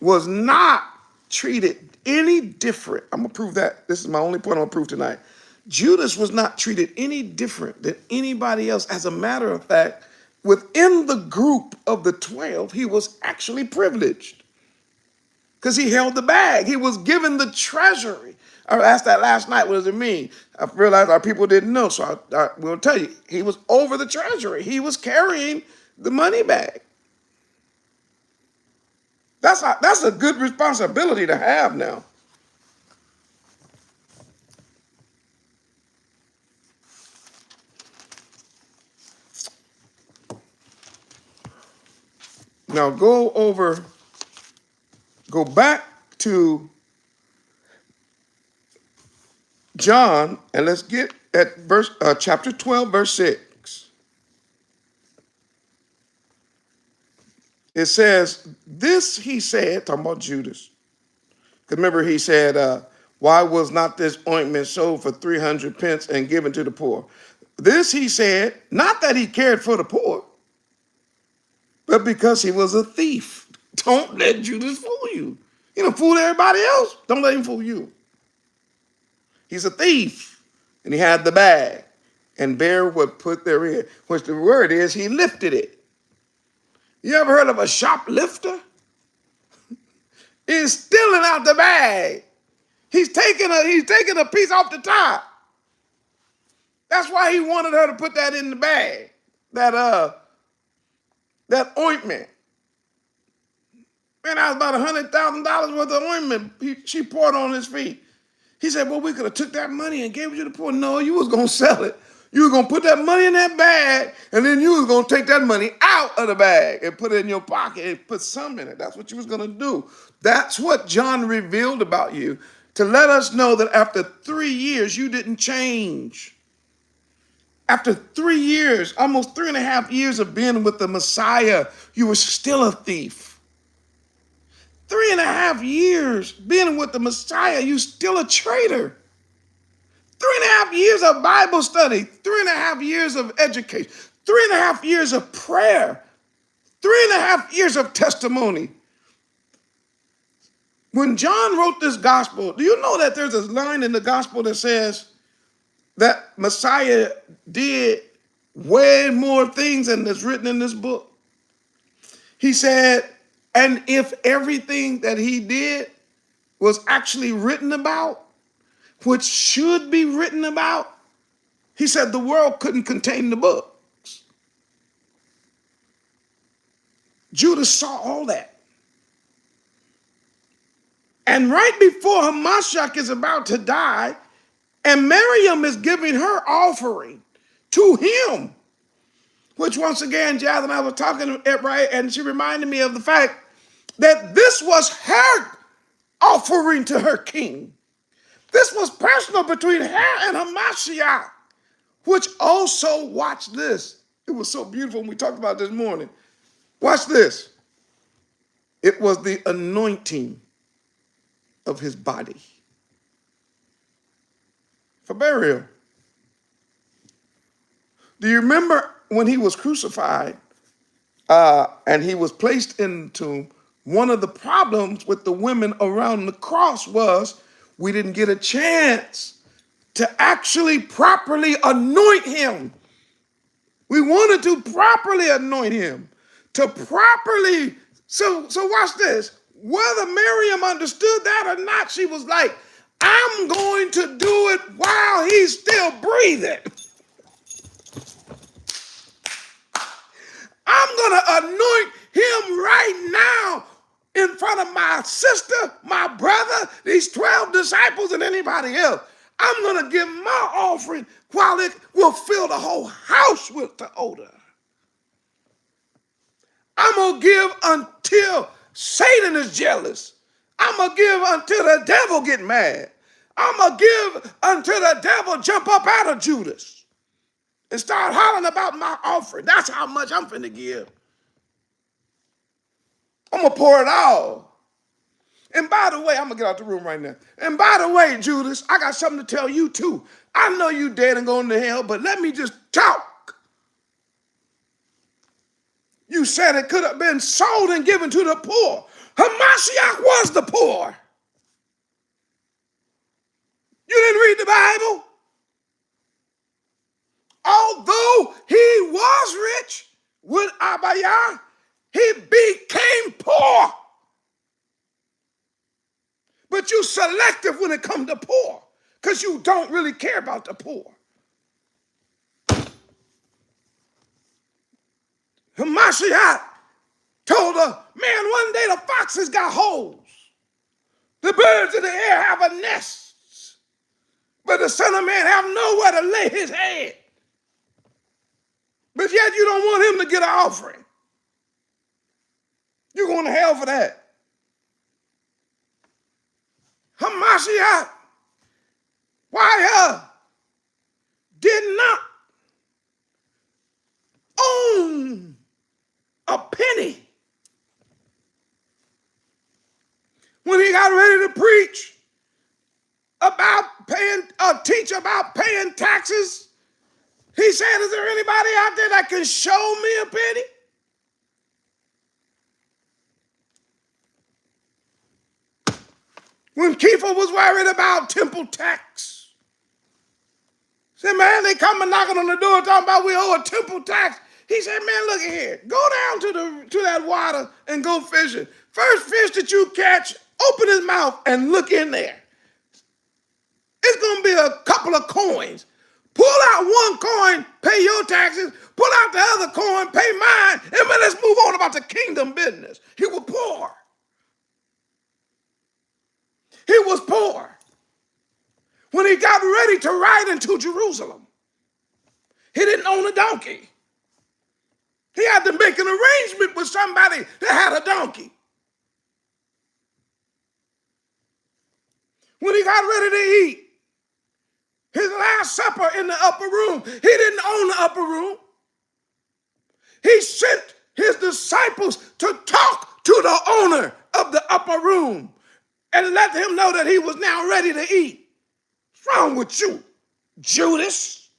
was not treated any different. I'm gonna prove that. This is my only point I'm gonna prove tonight. Judas was not treated any different than anybody else. As a matter of fact, within the group of the 12, he was actually privileged. because he held the bag. He was given the treasury. I asked that last night, what does it mean? I realized our people didn't know, so I will tell you. He was over the treasury. He was carrying the money bag. That's a good responsibility to have now. Now go back to John, and let's get at chapter 12, verse 6. It says, this he said, talking about Judas. Because remember he said, why was not this ointment sold for 300 pence and given to the poor? This he said, not that he cared for the poor, but because he was a thief. Don't let Judas fool you. You know, fool everybody else. Don't let him fool you. He's a thief, and he had the bag, and bear what put therein, which the word is, he lifted it. You ever heard of a shoplifter? He's stealing out the bag. He's taking a piece off the top. That's why he wanted her to put that in the bag, that ointment. Man, that was about $100,000 worth of ointment she poured on his feet. He said, well, we could have took that money and gave it to the poor. No, you was going to sell it. You were going to put that money in that bag, and then you was going to take that money out of the bag and put it in your pocket and put some in it. That's what you was going to do. That's what John revealed about you, to let us know that after 3 years, you didn't change. After 3 years, almost 3.5 years of being with the Messiah, you were still a thief. 3.5 years being with the Messiah, you still a traitor. 3.5 years of Bible study, 3.5 years of education, 3.5 years of prayer, 3.5 years of testimony. When John wrote this gospel, do you know that there's a line in the gospel that says that Messiah did way more things than is written in this book? He said, and if everything that he did was actually written about, which should be written about, he said the world couldn't contain the books. Judas saw all that. And right before Hamashiach is about to die, and Miriam is giving her offering to him, which once again, Jazz and I were talking, right, and she reminded me of the fact that this was her offering to her king. This was personal between her and Hamashiach, which also, watch this. It was so beautiful when we talked about it this morning. Watch this. It was the anointing of his body for burial. Do you remember when he was crucified and he was placed into one of the problems with the women around the cross was we didn't get a chance to actually properly anoint him. We wanted to properly anoint him, to properly, so watch this. Whether Miriam understood that or not, she was like, I'm going to do it while he's still breathing. I'm going to anoint him right now in front of my sister, my brother, these 12 disciples, and anybody else. I'm going to give my offering while it will fill the whole house with the odor. I'm going to give until Satan is jealous. I'm going to give until the devil get mad. I'm going to give until the devil jump up out of Judas and start hollering about my offering. That's how much I'm finna give. I'm going to pour it all. And by the way, I'm going to get out the room right now. And by the way, Judas, I got something to tell you too. I know you dead and going to hell, but let me just talk. You said it could have been sold and given to the poor. Hamashiach was the poor. You didn't read the Bible? Although he was rich with YAH, he became poor. but you selective when it comes to poor because you don't really care about the poor. Hamashiach told her, man, one day the foxes got holes. The birds of the air have a nest, but the Son of Man have nowhere to lay his head. But yet you don't want him to get an offering. You're going to hell for that. Hamashiach, YAH, did not own a penny. When he got ready to preach about paying, teach about paying taxes, he said, is there anybody out there that can show me a penny? When Kepha was worried about temple tax, he said, man, they come and knocking on the door talking about we owe a temple tax. He said, man, look at here. Go down to that water and go fishing. First fish that you catch, open his mouth and look in there. It's going to be a couple of coins. Pull out one coin, pay your taxes. Pull out the other coin, pay mine. And then let's move on about the kingdom business. He was poor. He was poor. When he got ready to ride into Jerusalem, he didn't own a donkey. He had to make an arrangement with somebody that had a donkey. When he got ready to eat his last supper in the upper room, he didn't own the upper room. He sent his disciples to talk to the owner of the upper room and let him know that he was now ready to eat. What's wrong with you, Judas?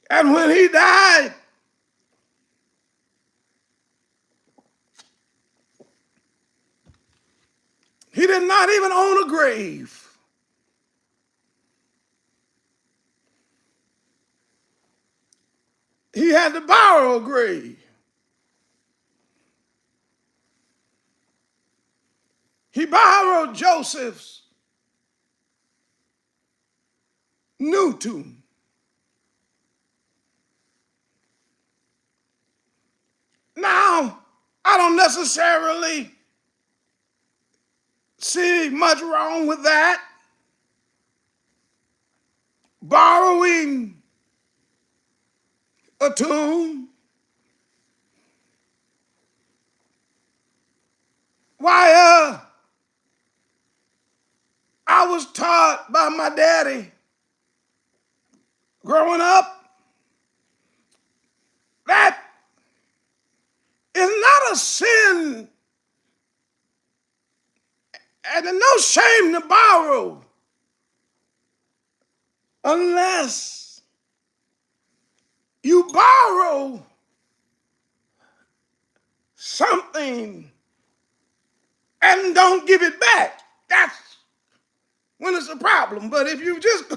And when he died, he did not even own a grave. He had to borrow a grave. He borrowed Joseph's new tomb. Now, I don't necessarily see much wrong with that. Borrowing a tomb. Why, I was taught by my daddy growing up that it's not a sin and there's no shame to borrow unless you borrow something and don't give it back. That's when it's a problem. But if you just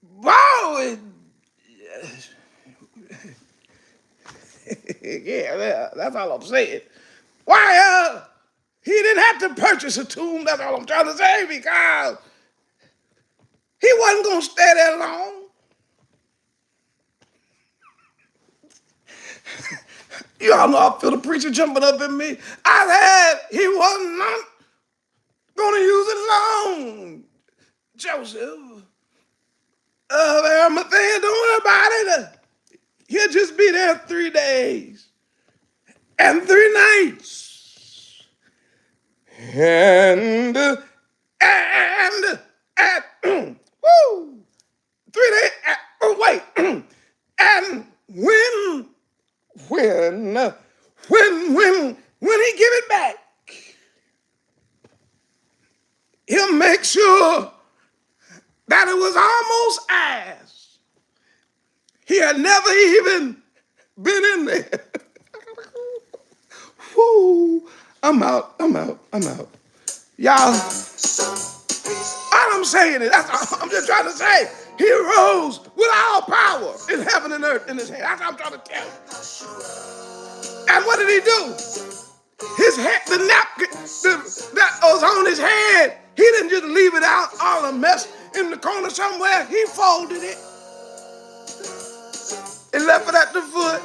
borrow it, yeah, that's all I'm saying. Why, he didn't have to purchase a tomb, that's all I'm trying to say, because he wasn't going to stay there long. You all know I feel the preacher jumping up in me. I said he was not going to use it long. Joseph, Arimathea, don't worry about it. He'll just be there 3 days and 3 nights. And woo, 3 days, wait. And when he give it back, he'll make sure that it was almost as he had never even been in there. Woo, I'm out. Y'all, all I'm saying is, I'm just trying to say, he rose with all power in heaven and earth in his hand. That's what I'm trying to tell you. what did he do? His head, the napkin that was on his head, he didn't just leave it out all a mess in the corner somewhere. He folded it and left it at the foot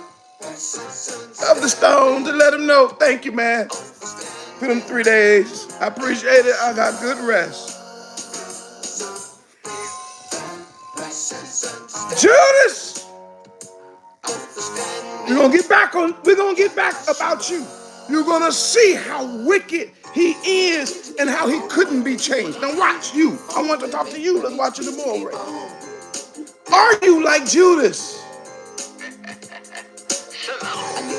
of the stone to let him know, thank you, man. For them 3 days. I appreciate it. I got good rest. Judas! We're gonna get back about you. You're gonna see how wicked he is and how he couldn't be changed. Now watch you. I want to talk to you. Let's watch it the more. Are you like Judas?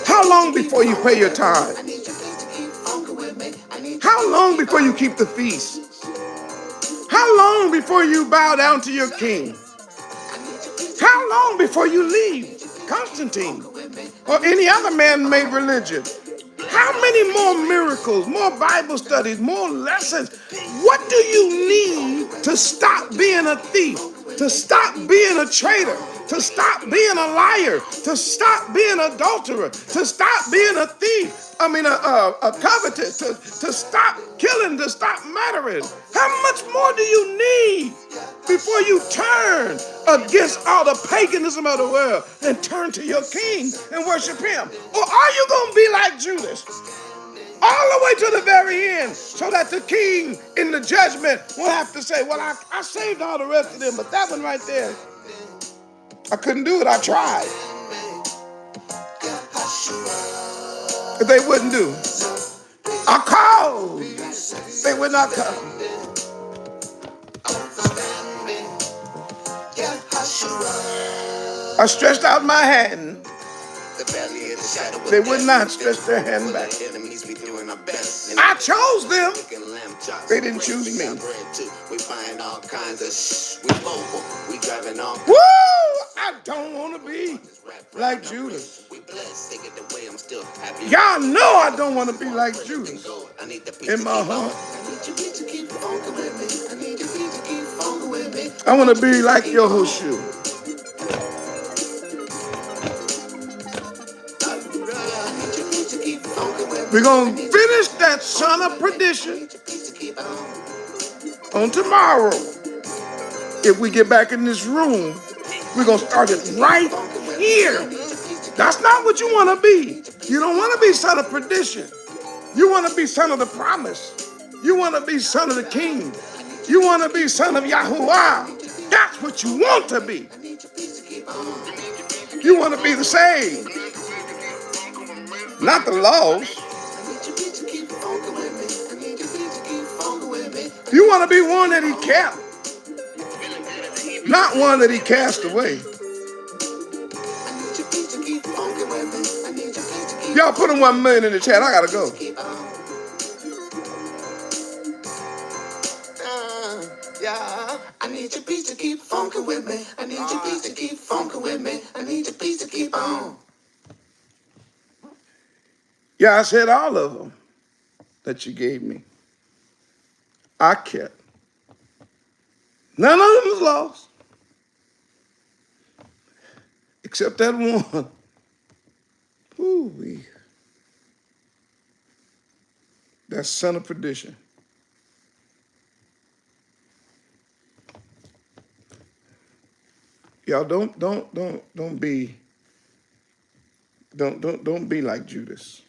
How long before you pay your tithe? How long before you keep the feast? How long before you bow down to your king? How long before you leave Constantine or any other man-made religion? How many more miracles, more Bible studies, more lessons? What do you need to stop being a thief, to stop being a traitor, to stop being a liar, to stop being an adulterer, to stop being a thief? A covetous, to stop killing, to stop murdering. How much more do you need before you turn against all the paganism of the world and turn to your king and worship him? Or are you going to be like Judas? All the way to the very end, so that the king in the judgment will have to say, well, I saved all the rest of them, but that one right there, I couldn't do it. I tried. But they wouldn't do. I called. They would not come. I stretched out my hand. They would not stretch their hand back. I chose them. They didn't choose me. Woo! I don't want to be like Judas. Y'all know I don't want to be like Judas in my heart. I want to be like Yahoshua. We're going to finish that son of perdition on tomorrow. If we get back in this room, we're going to start it right here. That's not what you want to be. You don't want to be son of perdition. You want to be son of the promise. You want to be son of the king. You want to be son of Yahuwah. That's what you want to be. You want to be the saved, not the lost. You want to be one that he kept, not one that he cast away. Y'all put in 1 million in the chat. I gotta go. I need your peace to keep funkin' with me. I need your peace to keep funkin' with me. I need your peace to keep on. Yeah, I said all of them that you gave me, I kept. None of them was lost. Except that one. Ooh-wee. That son of perdition. Y'all don't be like Judas.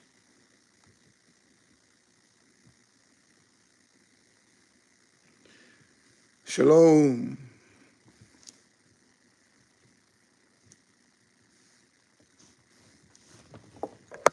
Shalom.